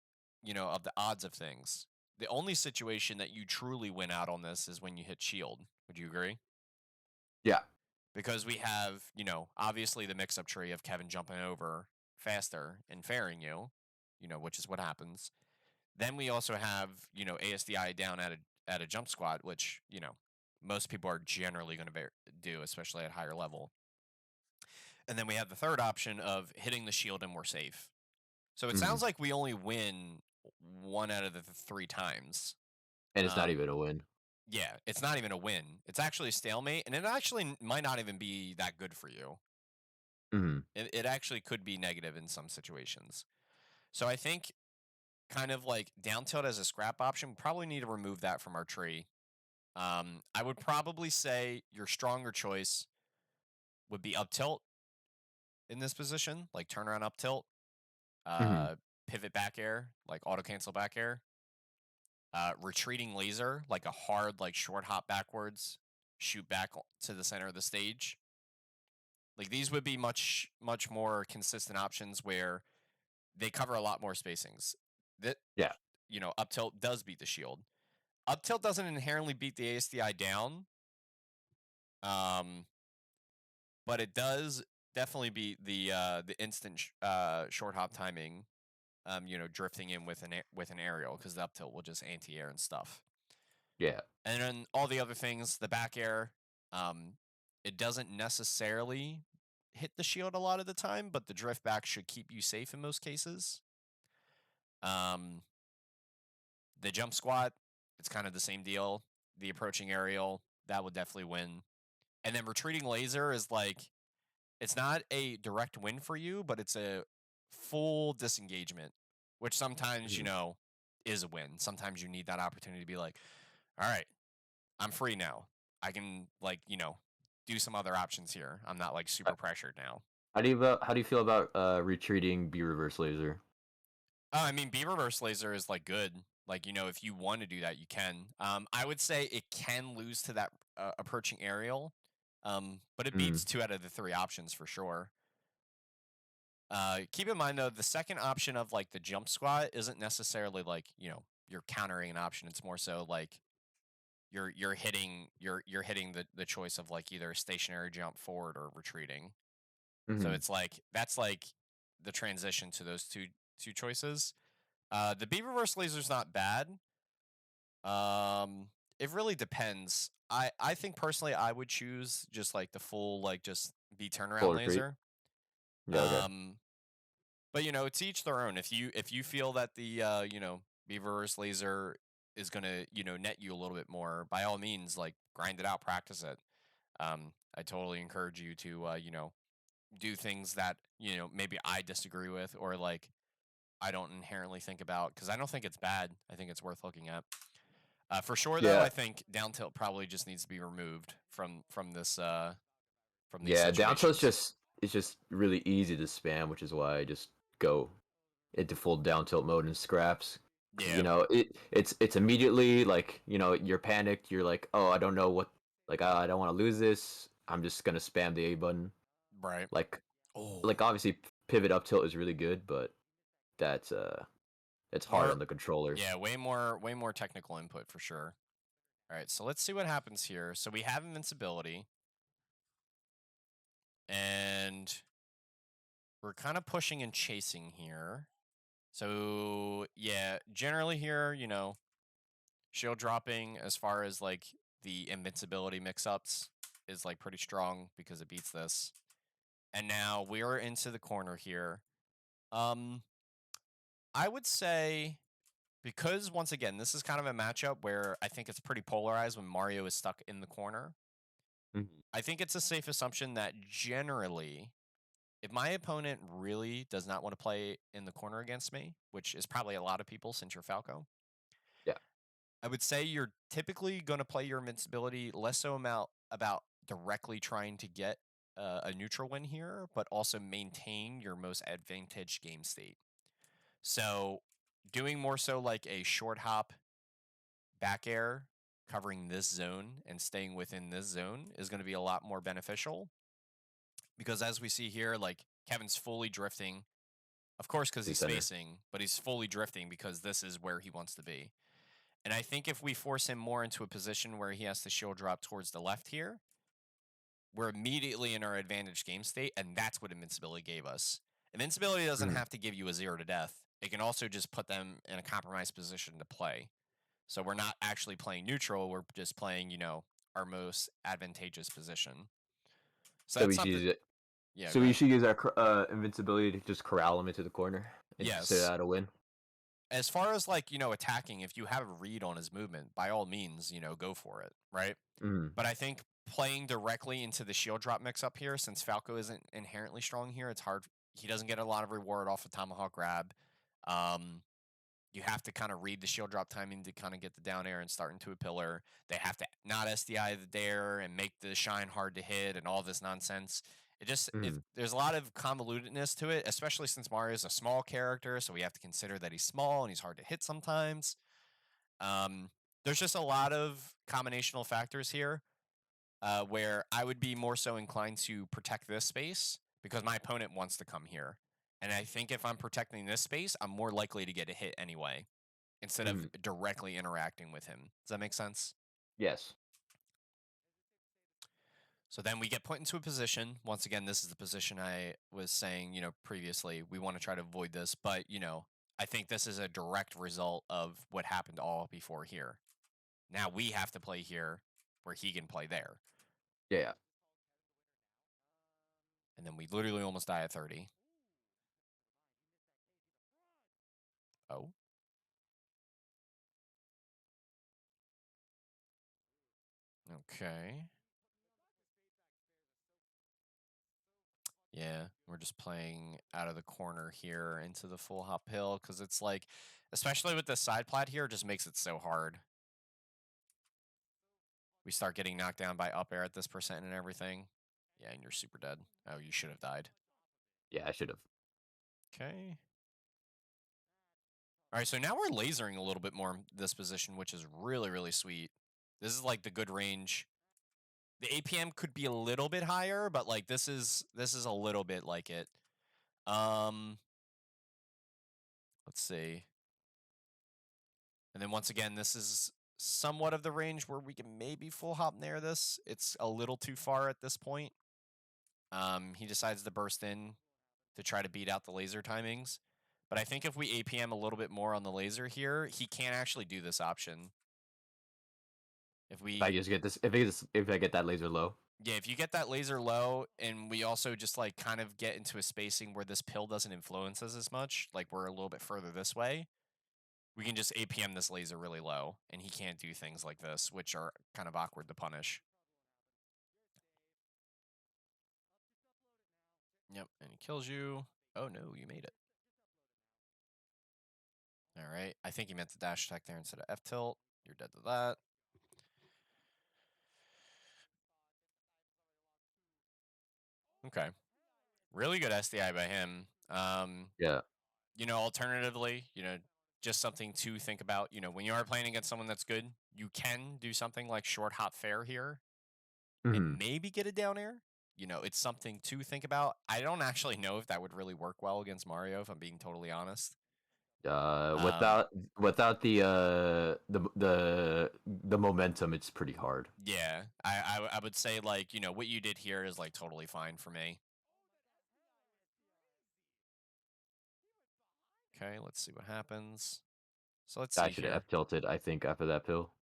of the odds of things, the only situation that you truly win out on this is when you hit shield. Would you agree? Yeah. Because we have, obviously the mix up tree of Kevin jumping over faster and fairing you, which is what happens. Then we also have, ASDI down at a jump squat, which, most people are generally going to do, especially at higher level. And then we have the third option of hitting the shield and we're safe. So it Hmm. sounds like we only win one out of the three times. And it's not Um, even a win. yeah, it's not even a win. It's actually a stalemate, and it actually might not even be that good for you. Hmm. It actually could be negative in some situations. So I think kind of like down tilt as a scrap option, we probably need to remove that from our tree. I would probably say your stronger choice would be up tilt in this position, like turn around up tilt, Hmm. uh, pivot back air, like auto cancel back air, retreating laser, like a hard, like short hop backwards, shoot back to the center of the stage. Like these would be much, much more consistent options where they cover a lot more spacings. That, Yeah. up tilt does beat the shield. Up tilt doesn't inherently beat the ASDI down. Um, but it does definitely beat the instant short hop timing. Drifting in with with an aerial because the up tilt will just anti air and stuff. Yeah. And then all the other things, the back air, um, it doesn't necessarily hit the shield a lot of the time, but the drift back should keep you safe in most cases. Um, the jump squat, it's kind of the same deal. The approaching aerial, that would definitely win. And then retreating laser is like it's not a direct win for you, but it's a full disengagement, which sometimes, Hmm. is a win. Sometimes you need that opportunity to be like, all right, I'm free now. I can like, do some other options here. I'm not like super pressured now. How do you feel about retreating B reverse laser? I mean, B reverse laser is like good. Like, if you want to do that, you can. I would say it can lose to that approaching aerial, but it Mm. beats two out of the three options for sure. Keep in mind though, the second option of like the jump squat isn't necessarily like you're countering an option. It's more so like you're hitting the choice of like either a stationary jump forward or retreating. So Hmm. it's like that's like the transition to those two choices. The B reverse laser's not bad. Um, it really depends. I think personally I would choose just like the full like just B Full turnaround retreat. laser. Yeah. Okay. Um, But it's each their own. If you feel that the Beaver's laser is gonna net you a little bit more, by all means, like grind it out, practice it. I totally encourage you to do things that maybe I disagree with or like I don't inherently think about because I don't think it's bad. I think it's worth looking at. For sure, though, I Yeah. think down tilt probably just needs to be removed from this from these Yeah. Down tilt's situations. just it's just really easy to spam, which is why I just go into full down tilt mode and scraps. Because Yeah, it's immediately like you're panicked. You're like, oh, I don't know what, like, I don't want to lose this. I'm just gonna spam the A button. right. Like Oh, like obviously pivot up tilt is really good, but that's it's hard more. on the controller. Yeah, way more technical input for sure. All right, so let's see what happens here. So we have invincibility, and we're kind of pushing and chasing here. So yeah, generally here, shield dropping as far as like the invincibility mix-ups is like pretty strong because it beats this. And now we're into the corner here. Um, I would say because once again, this is kind of a matchup where I think it's pretty polarized when Mario is stuck in the corner. Mhm. I think it's a safe assumption that generally, if my opponent really does not want to play in the corner against me, which is probably a lot of people since you're Falco, Yeah. I would say you're typically going to play your invincibility less so about directly trying to get a neutral win here, but also maintain your most advantaged game state. So, doing more so like a short hop back air covering this zone and staying within this zone is going to be a lot more beneficial because as we see here, like Kevin's fully drifting, of course, because The he's center. spacing, but he's fully drifting because this is where he wants to be. And I think if we force him more into a position where he has to shield drop towards the left here, we're immediately in our advantage game state, and that's what invincibility gave us. Invincibility doesn't Mhm. have to give you a 0 to death. It can also just put them in a compromised position to play. So we're not actually playing neutral, we're just playing, our most advantageous position. So So that's we should something. use it. Yeah, So go we ahead. should use our invincibility to just corral him into the corner and consider Yes. that a win. As far as like, attacking, if you have a read on his movement, by all means, go for it, right? Mhm. But I think playing directly into the shield drop mix up here, since Falco isn't inherently strong here, it's hard. He doesn't get a lot of reward off of Tomahawk grab. Um, you have to kind of read the shield drop timing to kind of get the down air and start into a pillar. They have to not SDI the dare and make the shine hard to hit and all this nonsense. Mhm. There's a lot of convolutedness to it, especially since Mario's a small character, so we have to consider that he's small and he's hard to hit sometimes. Um, there's just a lot of combinational factors here where I would be more so inclined to protect this space because my opponent wants to come here. And I think if I'm protecting this space, I'm more likely to get a hit anyway instead of Mhm. directly interacting with him. Does that make sense? Yes. So then we get put into a position. Once again, this is the position I was saying, previously. We want to try to avoid this, but, I think this is a direct result of what happened all before here. Now we have to play here where he can play there. Yeah. Yeah. And then we literally almost die at 30. Oh, okay. Yeah, we're just playing out of the corner here into the full hop hill because it's like, especially with the side plat here, it just makes it so hard. We start getting knocked down by up air at this percent and everything. Yeah, and you're super dead. Oh, you should have died. Yeah. I should have. Okay. All right, so now we're lasering a little bit more in this position, which is really, really sweet. This is like the good range. The APM could be a little bit higher, but like this is a little bit like it. Um, let's see. And then once again, this is somewhat of the range where we can maybe full hop near this. It's a little too far at this point. He decides to burst in to try to beat out the laser timings. But I think if we APM a little bit more on the laser here, he can't actually do this option. If If I we, just get this, if I get that laser low. yeah, if you get that laser low and we also just like kind of get into a spacing where this pill doesn't influence us as much, like we're a little bit further this way, we can just APM this laser really low and he can't do things like this, which are kind of awkward to punish. Yep, and he kills you. Oh no, you made it. All right. I think he meant to dash attack there instead of F tilt. You're dead to that. Okay. Really good SDI by him. Yeah. Alternatively, just something to think about. When you are playing against someone that's good, you can do something like short hop fair here and Mhm. maybe get a down air. It's something to think about. I don't actually know if that would really work well against Mario, if I'm being totally honest. Um, Without the momentum, it's pretty hard. yeah, I would say like what you did here is like totally fine for me. Okay, let's see what happens. So let's I see should have here. F tilted. I think after that pill.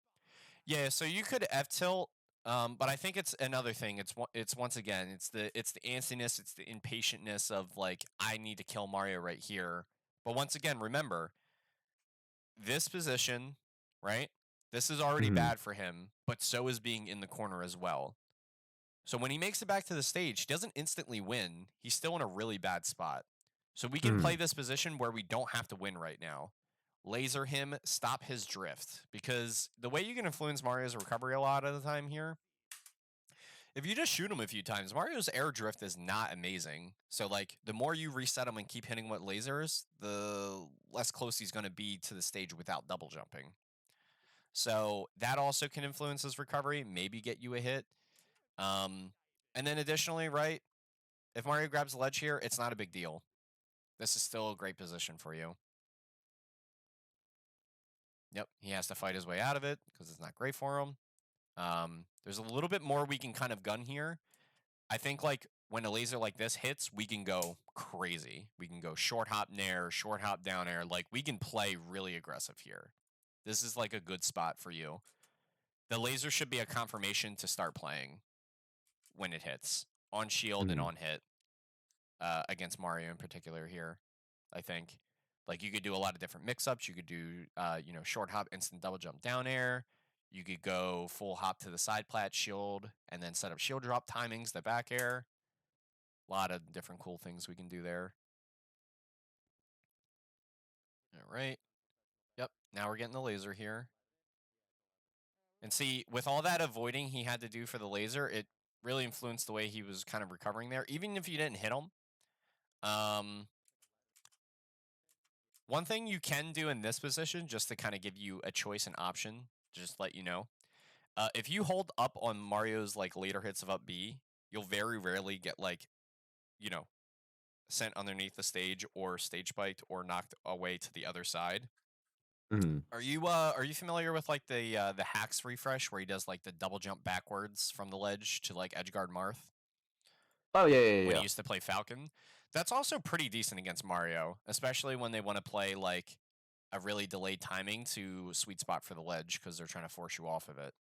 Yeah, so you could F tilt, but I think it's another thing. It's once again, it's the antsiness, it's the impatientness of like I need to kill Mario right here But once again, remember, this position, right? This is already Mhm. bad for him, but so is being in the corner as well. So when he makes it back to the stage, he doesn't instantly win. He's still in a really bad spot. So we can play Mhm. this position where we don't have to win right now. Laser him, stop his drift. Because the way you can influence Mario's recovery a lot of the time here, if you just shoot him a few times, Mario's air drift is not amazing. So like the more you reset him and keep hitting with lasers, the less close he's going to be to the stage without double jumping. So that also can influence his recovery, maybe get you a hit. Um, and then additionally, right, if Mario grabs the ledge here, it's not a big deal. This is still a great position for you. Yep, he has to fight his way out of it because it's not great for him. There's a little bit more we can kind of gun here. I think like when a laser like this hits, we can go crazy. We can go short hop nair, short hop down air. Like we can play really aggressive here. This is like a good spot for you. The laser should be a confirmation to start playing when it hits on shield and Mhm. on hit against Mario in particular here. I think like you could do a lot of different mix-ups. You could do short hop, instant double jump down air. You could go full hop to the side plat shield and then set up shield drop timings, the back air. A lot of different cool things we can do there. All right. Yep. Now we're getting the laser here. And see, with all that avoiding he had to do for the laser, it really influenced the way he was kind of recovering there. Even if you didn't hit him, um, one thing you can do in this position, just to kind of give you a choice and option, just let you know, if you hold up on Mario's like later hits of up B, you'll very rarely get like you know sent underneath the stage or stage spiked or knocked away to the other side. Mhm. Are you familiar with like the hacks refresh where he does like the double jump backwards from the ledge to like edgeguard Marth Oh, yeah, yeah, when he yeah. used to play Falcon? That's also pretty decent against Mario, especially when they want to play like a really delayed timing to sweet spot for the ledge because they're trying to force you off of it.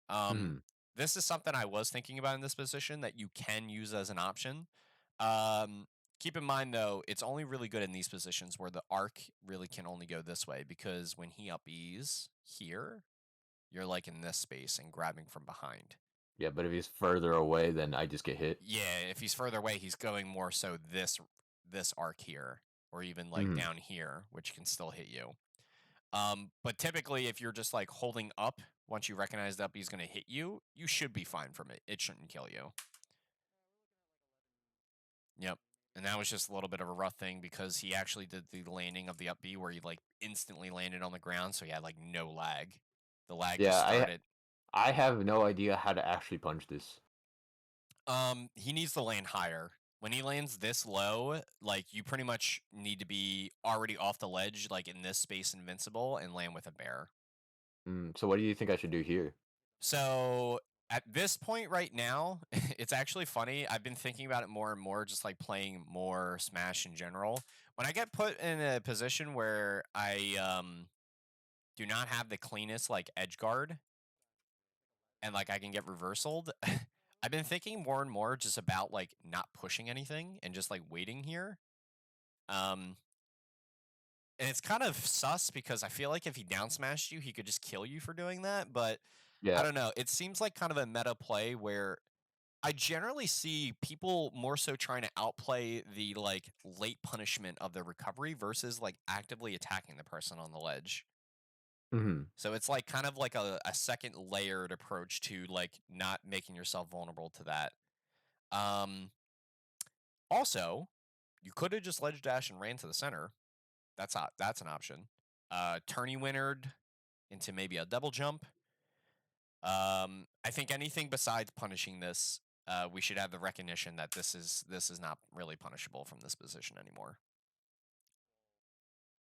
Um, Mhm. this is something I was thinking about in this position that you can use as an option. Um, keep in mind though, it's only really good in these positions where the arc really can only go this way because when he up E's here, you're like in this space and grabbing from behind. Yeah, but if he's further away, then I just get hit. Yeah, if he's further away, he's going more so this arc here, or even like Mhm. down here, which can still hit you. But typically, if you're just like holding up, once you recognize that he's going to hit you, you should be fine from it. It shouldn't kill you. Yep. And that was just a little bit of a rough thing because he actually did the landing of the up B where he like instantly landed on the ground, so he had like no lag. The lag just Yeah, started. I have no idea how to actually punch this. He needs to land higher. When he lands this low, like you pretty much need to be already off the ledge, like in this space invincible, and land with a bear. So what do you think I should do here? So at this point right now, it's actually funny. I've been thinking about it more and more, just like playing more Smash in general. When I get put in a position where I do not have the cleanest like edge guard and like I can get reversaled, I've been thinking more and more just about like not pushing anything and just like waiting here. Um, and it's kind of sus because I feel like if he down smashed you, he could just kill you for doing that. But I Yeah. don't know. It seems like kind of a meta play where I generally see people more so trying to outplay the like late punishment of the recovery versus like actively attacking the person on the ledge. Mhm. So it's like kind of like a second layered approach to like not making yourself vulnerable to that. Um, also, you could have just ledge dash and ran to the center. That's an option. Tourney winnered into maybe a double jump. I think anything besides punishing this, we should have the recognition that this is not really punishable from this position anymore.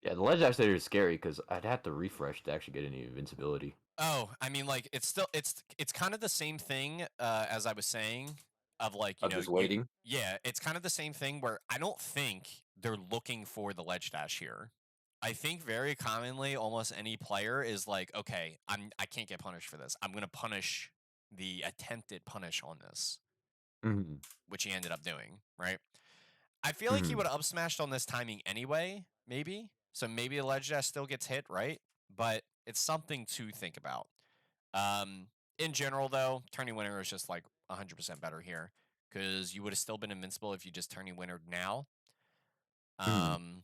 Yeah, the ledge dash there is scary because I'd have to refresh to actually get any invincibility. Oh, I mean, like it's still it's kind of the same thing as I was saying of like Of just you waiting. yeah, it's kind of the same thing where I don't think they're looking for the ledge dash here. I think very commonly almost any player is like, okay, I can't get punished for this. I'm gonna punish the attempted punish on this, Mhm. which he ended up doing, right? I feel like he Mhm. would have up smashed on this timing anyway. maybe. So maybe the ledge dash still gets hit, right? But it's something to think about. Um, in general, though, turning winner is just like 100% better here because you would have still been invincible if you just turning winner now. Mm.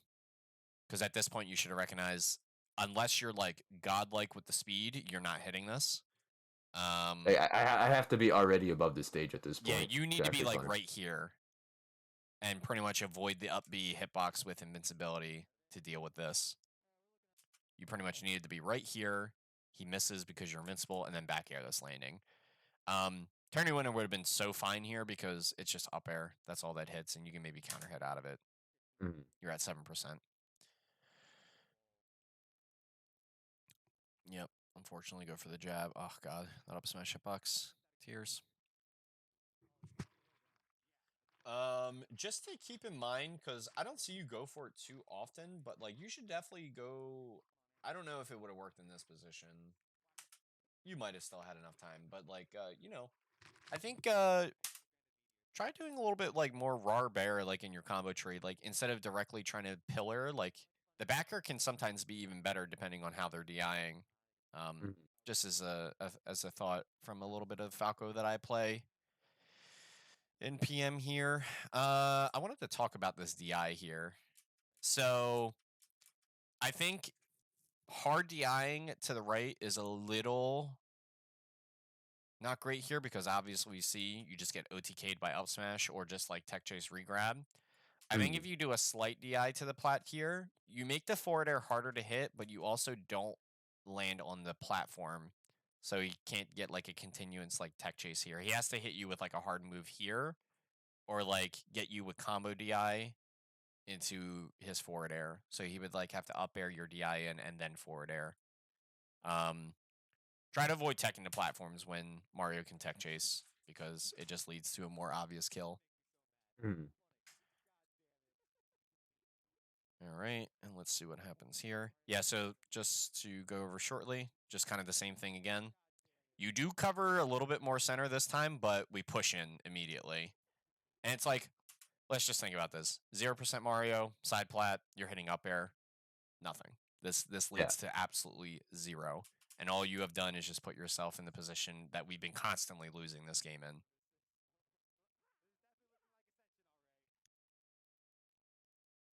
Because at this point, you should have recognized, unless you're like godlike with the speed, you're not hitting this. I, Um, I I have to be already above the stage at this yeah, point you need to to be actually like punish. right here and pretty much avoid the up B hitbox with invincibility to deal with this. You pretty much needed to be right here. He misses because you're invincible, and then back air this landing. Turning winner would have been so fine here because it's just up air. That's all that hits, and you can maybe counter hit out of it. Mm. You're at 7%. Yep. Unfortunately, go for the jab. Oh god, that up smash hitbox. Tears. Just to keep in mind, because I don't see you go for it too often, but like you should definitely go. I don't know if it would have worked in this position. You might have still had enough time, but like I think try doing a little bit like more raw bear like in your combo tree. Like instead of directly trying to pillar, like the backer can sometimes be even better depending on how they're DIing. Um, Mm. just as a thought from a little bit of Falco that I play in PM here. I wanted to talk about this DI here. So I think hard DIing to the right is a little not great here because obviously we see you just get OTK'd by up smash or just like tech chase regrab. I think Mm. if you do a slight DI to the plat here, you make the forward air harder to hit, but you also don't land on the platform. So he can't get like a continuance like tech chase here. He has to hit you with like a hard move here or like get you with combo DI into his forward air. So he would like have to up air your DI in and then forward air. Um, try to avoid teching the platforms when Mario can tech chase because it just leads to a more obvious kill. Mm. All right, and let's see what happens here. Yeah, so just to go over shortly, just kind of the same thing again. You do cover a little bit more center this time, but we push in immediately. And it's like, let's just think about this. 0% Mario, side plat, you're hitting up air, nothing. This Yeah. leads to absolutely zero. And all you have done is just put yourself in the position that we've been constantly losing this game in.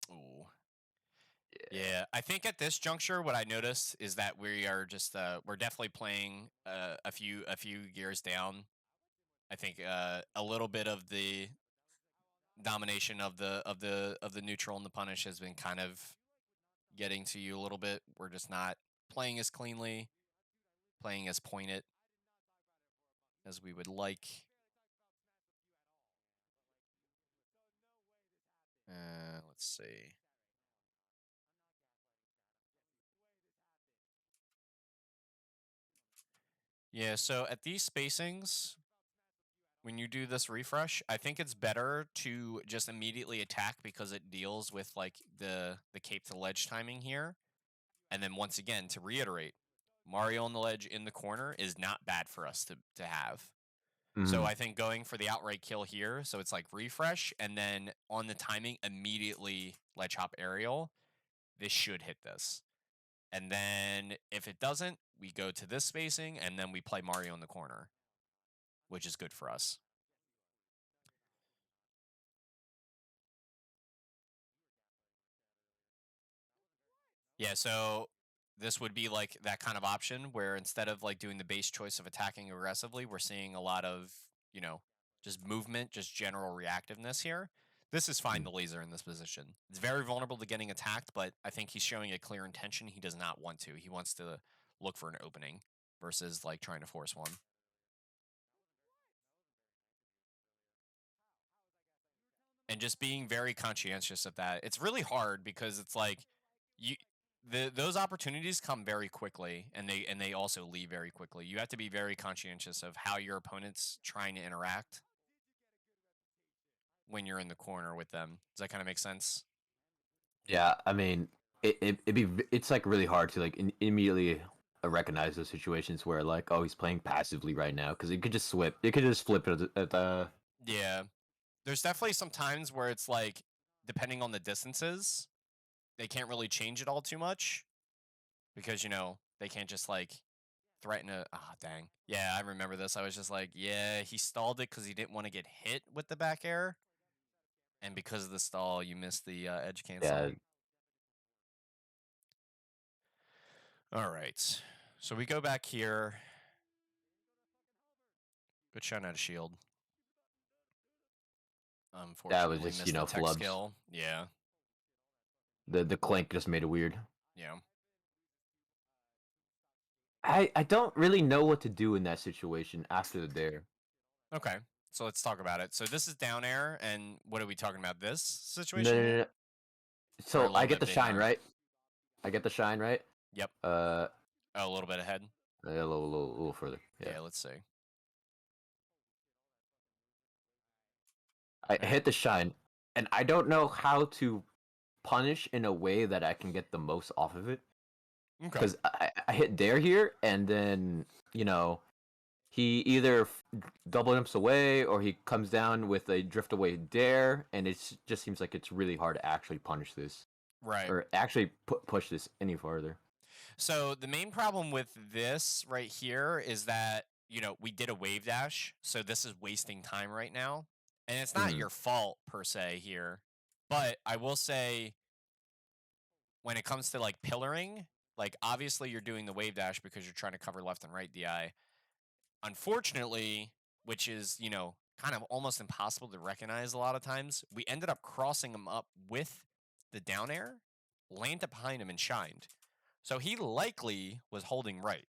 Ooh. Yeah. Yeah, I think at this juncture, what I noticed is that we are just we're definitely playing a few gears down. I think a little bit of the domination of the neutral and the punish has been kind of getting to you a little bit. We're just not playing as cleanly, playing as pointed as we would like. Let's see. Yeah, so at these spacings, when you do this refresh, I think it's better to just immediately attack because it deals with like the cape to ledge timing here. And then once again, to reiterate, Mario on the ledge in the corner is not bad for us to have. So Mm. I think going for the outright kill here, so it's like refresh and then on the timing immediately ledge hop aerial. This should hit this. And then if it doesn't, we go to this spacing and then we play Mario in the corner, which is good for us. Yeah, so this would be like that kind of option where instead of like doing the base choice of attacking aggressively, we're seeing a lot of, you know, just movement, just general reactiveness here. This is fine, Mm. the laser in this position. It's very vulnerable to getting attacked, but I think he's showing a clear intention. He does not want to. He wants to look for an opening versus like trying to force one. And just being very conscientious of that. It's really hard because it's like you those opportunities come very quickly and they also leave very quickly. You have to be very conscientious of how your opponent's trying to interact when you're in the corner with them. Does that kind of make sense? Yeah. I mean, it's like really hard to like immediately recognize those situations where like, oh, he's playing passively right now because it could just flip. It could just flip at the. Yeah. There's definitely some times where it's like depending on the distances, they can't really change it all too much because they can't just like threaten a. Ah, dang. Yeah, I remember this. I was just like, yeah, he stalled it because he didn't want to get hit with the back air, and because of the stall, you missed the edge Yeah, cancel. All right, so we go back here. Good shot out of shield. that was Unfortunately, just missed the tech flubs. skill. Yeah, The clink just made it weird. yeah. I don't really know what to do in that situation after the dare. Okay, so let's talk about it. So this is down air, and what are we talking about? This No, situation no, no, here, no. or a So I little get bit the shine, behind? right? I get the shine, right? Yep. Uh, Oh, a little bit ahead. a little further. Yeah. Yeah, let's see. I All right. hit the shine, and I don't know how to punish in a way that I can get the most off of it. Okay. Because I hit dare here, and then you know he either double jumps away or he comes down with a drift away dare, and it just seems like it's really hard to actually punish this Right. or actually push this any farther. So the main problem with this right here is that, we did a wave dash, so this is wasting time right now. And it's not Hmm. your fault per se here. But I will say when it comes to like pillaring, like obviously you're doing the wave dash because you're trying to cover left and right DI. Unfortunately, which is, kind of almost impossible to recognize a lot of times, we ended up crossing him up with the down air, landed behind him and shined. So he likely was holding right.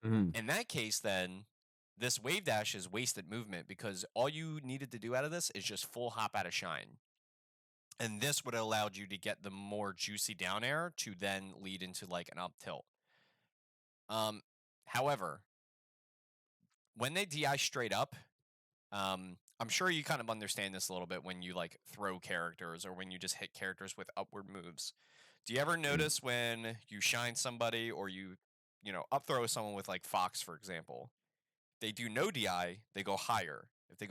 Hmm. In that case, then this wave dash is wasted movement because all you needed to do out of this is just full hop out of shine. And this would have allowed you to get the more juicy down air to then lead into like an up tilt. Um, However, when they DI straight up, I'm sure you kind of understand this a little bit when you like throw characters or when you just hit characters with upward moves. Do you ever Hmm. notice when you shine somebody or up throw someone with like Fox, for example? They do no DI, they go higher. If they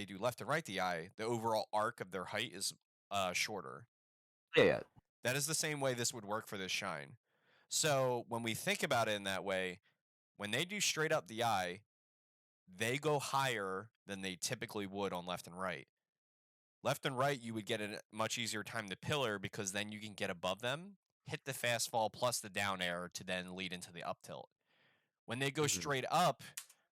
do left and right DI, the overall arc of their height is shorter. Yeah, yeah. That is the same way this would work for this shine. So when we think about it in that way, when they do straight up DI, they go higher than they typically would on left and right. Left and right, you would get a much easier time to pillar because then you can get above them, hit the fast fall plus the down air to then lead into the up tilt. When they go Hmm. straight up,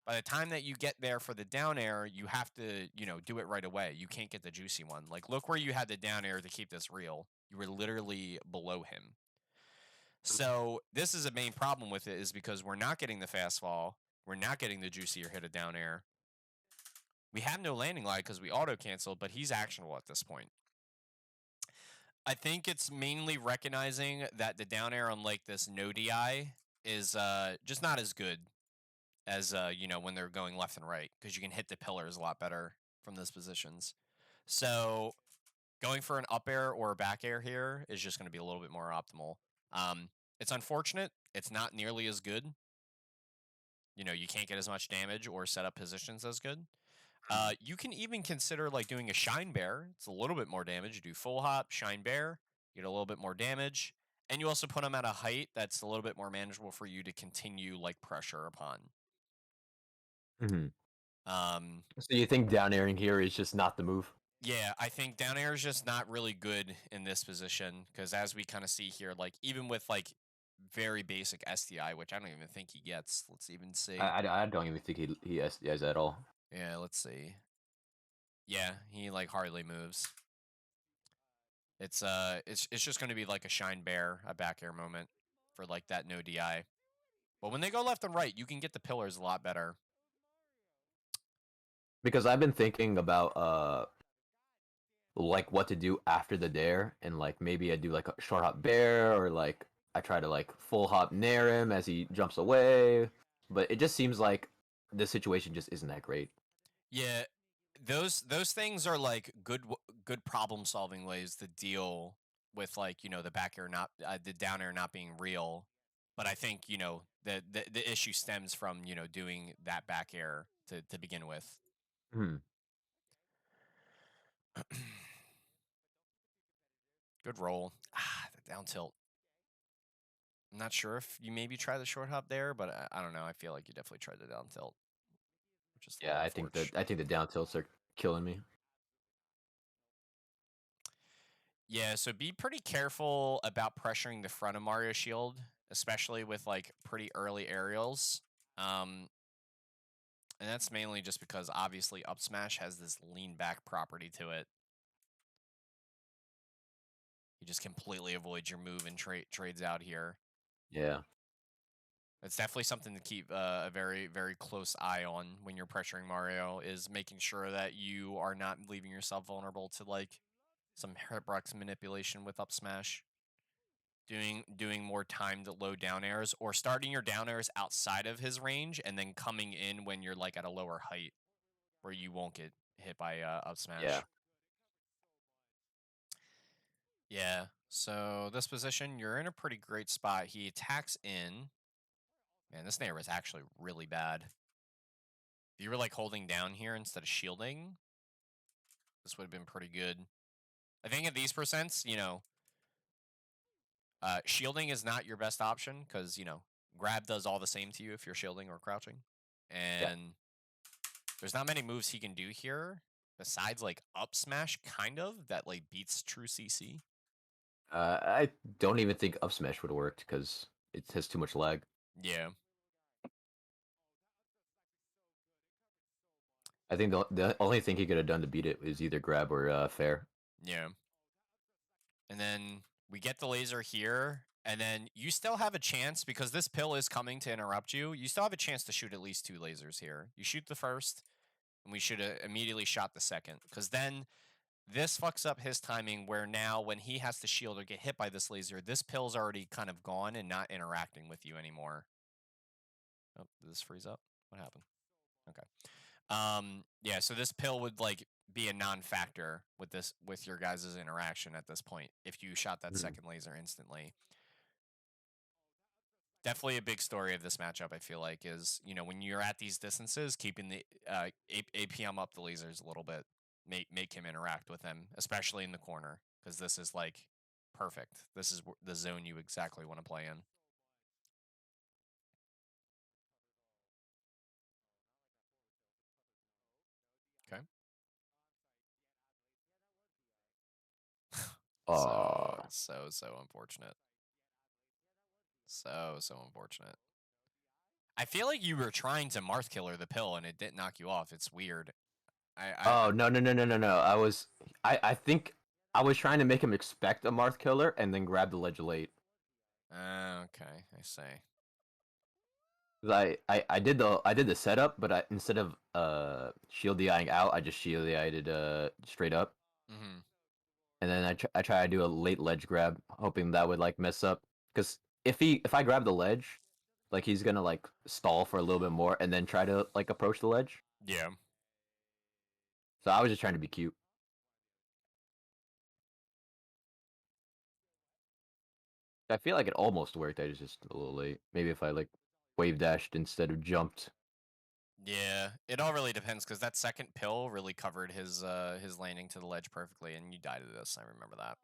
by the time that you get there for the down air, you have to, do it right away. You can't get the juicy one. Like, look where you had the down air to keep this real. You were literally below him. So this is a main problem with it is because we're not getting the fast fall. We're not getting the juicier hit of down air. We have no landing line because we auto canceled, but he's actionable at this point. I think it's mainly recognizing that the down air on like this no DI is just not as good as when they're going left and right because you can hit the pillars a lot better from those positions. So going for an up air or a back air here is just going to be a little bit more optimal. It's unfortunate. It's not nearly as good. You can't get as much damage or set up positions as good. You can even consider like doing a shine bear. It's a little bit more damage. You do full hop, shine bear, you get a little bit more damage, and you also put them at a height that's a little bit more manageable for you to continue like pressure upon. Hmm. Um, So you think down airing here is just not the move? yeah, I think down air is just not really good in this position because as we kind of see here, like even with like very basic SDI, which I don't even think he gets. Let's even see. I don't even think he has at all. Yeah, let's see. Yeah, he like hardly moves. It's just going to be like a shine bear, a back air moment for like that no DI. But when they go left and right, you can get the pillars a lot better. Because I've been thinking about like what to do after the dare, and like maybe I do like a short hop bear, or like I try to like full hop nair him as he jumps away. But it just seems like the situation just isn't that great. Yeah, those things are like good problem solving ways to deal with like the back air not the down air not being real. But I think the issue stems from doing that back air to begin with. Hmm. Good roll. The down tilt. I'm not sure if you maybe try the short hop there, but I don't know. I feel like you definitely tried the down tilt, which is a Yeah, little I think that unfortunate. I think the down tilts are killing me. Yeah, so be pretty careful about pressuring the front of Mario Shield, especially with like pretty early aerials. Um, and that's mainly just because obviously up smash has this lean back property to it. You just completely avoid your move and trades out here. Yeah. It's definitely something to keep a very, very close eye on when you're pressuring Mario, is making sure that you are not leaving yourself vulnerable to like some hitbox manipulation with up smash. Doing more timed low down airs, or starting your down airs outside of his range and then coming in when you're like at a lower height where you won't get hit by up Yeah. smash. Yeah. So this position, you're in a pretty great spot. He attacks in. Man, this nair is actually really bad. If you were like holding down here instead of shielding, this would have been pretty good. I think at these percents, shielding is not your best option because, grab does all the same to you if you're shielding or crouching. Yeah. And there's not many moves he can do here besides like up smash, kind of, that like beats true CC. I don't even think up smash would have worked because it has too much lag. Yeah, I think the only thing he could have done to beat it is either grab or fair. yeah. And then we get the laser here, and then you still have a chance because this pill is coming to interrupt you. You still have a chance to shoot at least 2 lasers here. You shoot the first, and we should have immediately shot the second, because then this fucks up his timing where now when he has to shield or get hit by this laser, this pill's already kind of gone and not interacting with you anymore. Oh, did this freeze up? What happened? Okay. Yeah, so this pill would like be a non-factor with your guys' interaction at this point if you shot that Mhm. second laser instantly. Definitely a big story of this matchup, I feel like, is, when you're at these distances, keeping the APM up the lasers a little bit, make him interact with them, especially in the corner, because this is like perfect. This is the zone you exactly want to play in. Okay. So Uh, so unfortunate. So unfortunate. I feel like you were trying to Marth Killer the pill and it didn't knock you off. It's weird. I oh no! I think I was trying to make him expect a Marth killer and then grab the ledge late. okay, I see. 'Cause I did the setup, but instead of shield DIing out, I just shield DI'd it straight up, Hmm. and then I try to do a late ledge grab, hoping that would like mess up. Because if I grab the ledge, like he's gonna like stall for a little bit more and then try to like approach the ledge. Yeah. So I was just trying to be cute. I feel like it almost worked. I was just a little late. Maybe if I like wave dashed instead of jumped. Yeah, it all really depends because that second pill really covered his landing to the ledge perfectly, and you died to this. I remember that.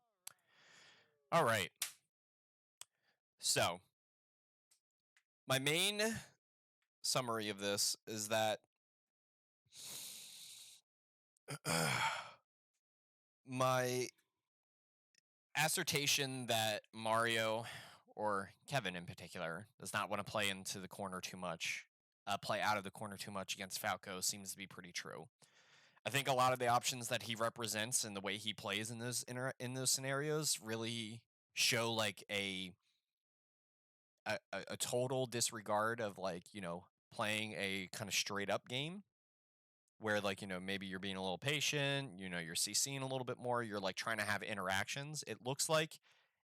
All right, so my main summary of this is that my assertion that Mario, or Kevin in particular, does not want to play into the corner too much, play out of the corner too much against Falco seems to be pretty true. I think a lot of the options that he represents and the way he plays in those scenarios really show like a total disregard of like, playing a kind of straight up game where like, maybe you're being a little patient, you're CCing a little bit more, you're like trying to have interactions. It looks like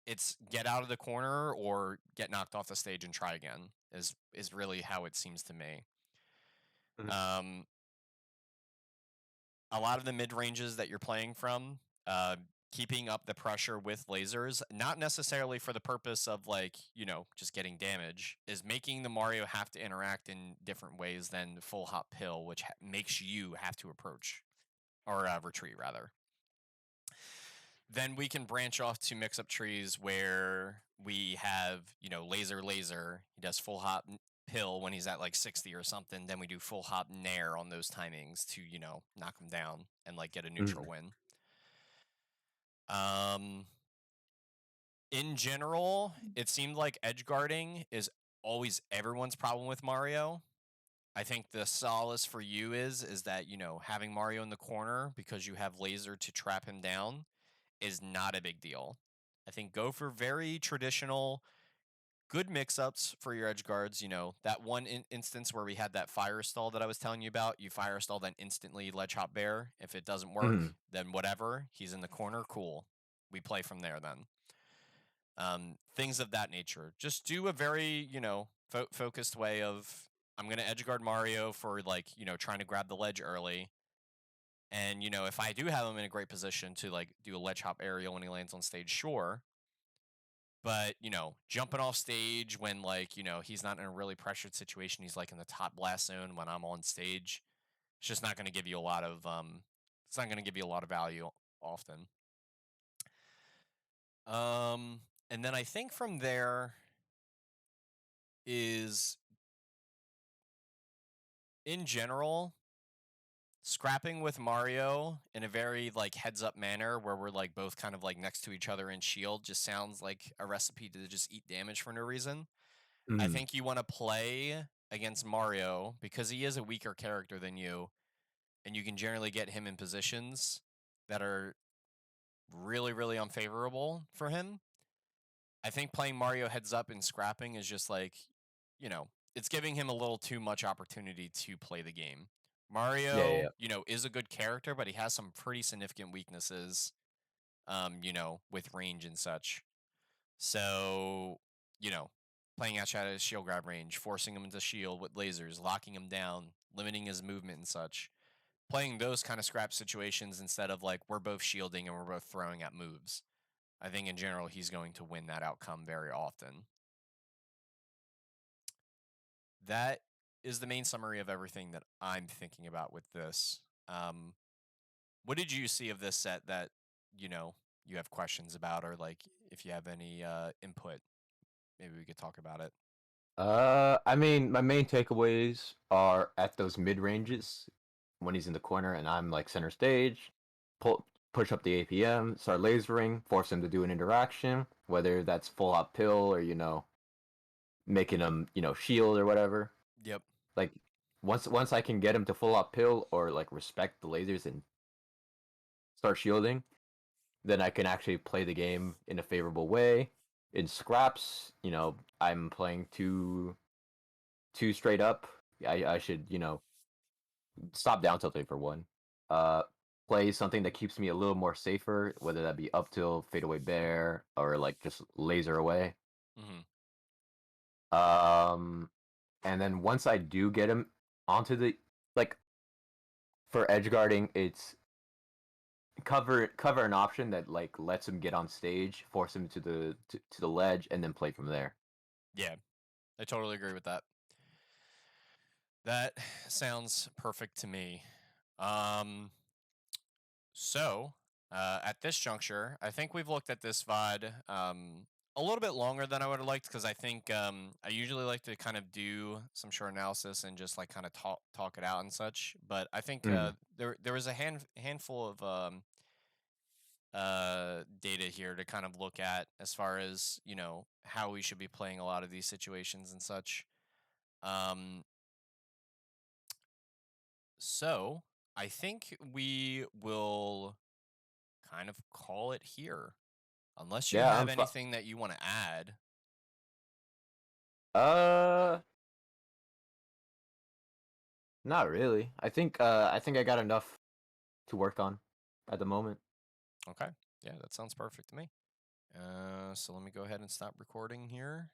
it's get out of the corner or get knocked off the stage and try again is really how it seems to me. Mhm. Um, a lot of the mid ranges that you're playing from, keeping up the pressure with lasers, not necessarily for the purpose of like, just getting damage, is making the Mario have to interact in different ways than the full hop pill, which makes you have to approach or retreat rather. Then we can branch off to mix up trees where we have, laser. He does full hop pill when he's at like 60 or something. Then we do full hop nair on those timings to, knock him down and like get a neutral Mhm. win. Um, in general, it seemed like edge guarding is always everyone's problem with Mario. I think the solace for you is that, having Mario in the corner because you have laser to trap him down is not a big deal. I think go for very traditional, good mix ups for your edge guards. That one instance where we had that fire stall that I was telling you about, you fire stall, then instantly ledge hop bear. If it doesn't work, Mhm. then whatever. He's in the corner. Cool. We play from there then. Things of that nature. Just do a very, focused way of I'm going to edge guard Mario for like, trying to grab the ledge early. And, if I do have him in a great position to like do a ledge hop aerial when he lands on stage, sure. But, jumping off stage when like, he's not in a really pressured situation, he's like in the top blast zone when I'm on stage, it's just not going to give you a lot of it's not going to give you a lot of value often. And then I think from there is in general scrapping with Mario in a very like heads up manner where we're like both kind of like next to each other in shield just sounds like a recipe to just eat damage for no reason. I Mhm. think you want to play against Mario because he is a weaker character than you, and you can generally get him in positions that are really, really unfavorable for him. I think playing Mario heads up and scrapping is just like, it's giving him a little too much opportunity to play the game. Yeah, yeah, Mario, yeah. is a good character, but he has some pretty significant weaknesses, with range and such. So, you know, playing outside of his shield grab range, forcing him into shield with lasers, locking him down, limiting his movement and such. Playing those kind of scrap situations instead of like we're both shielding and we're both throwing at moves. I think in general he's going to win that outcome very often. That is the main summary of everything that I'm thinking about with this. What did you see of this set that you know you have questions about, or like if you have any input, maybe we could talk about it. I mean, my main takeaways are at those mid ranges when he's in the corner and I'm like center stage. Push up the APM, start lasering, force him to do an interaction, whether that's full hop pill or making him shield or whatever. Yep. Like once I can get him to full hop pill or like respect the lasers and start shielding, then I can actually play the game in a favorable way. In scraps, I'm playing two straight up. I should, stop down tilting for one. Uh, Play something that keeps me a little more safer, whether that be up tilt, fadeaway bear, or like just laser away. Hmm. Um, and then once I do get him onto the like for edge guarding, it's cover an option that like lets him get on stage, force him to the ledge, and then play from there. Yeah, I totally agree with that. That sounds perfect to me. Um, so, at this juncture, I think we've looked at this VOD a little bit longer than I would have liked because I think I usually like to kind of do some short analysis and just like kind of talk it out and such. But I think Mm. there was a handful of data here to kind of look at as far as how we should be playing a lot of these situations and such. Um, so I think we will kind of call it here. Unless you Yeah, have anything that you want to add. uh, not really. I think I got enough to work on at the moment. Okay. Yeah, that sounds perfect to me. So let me go ahead and stop recording here.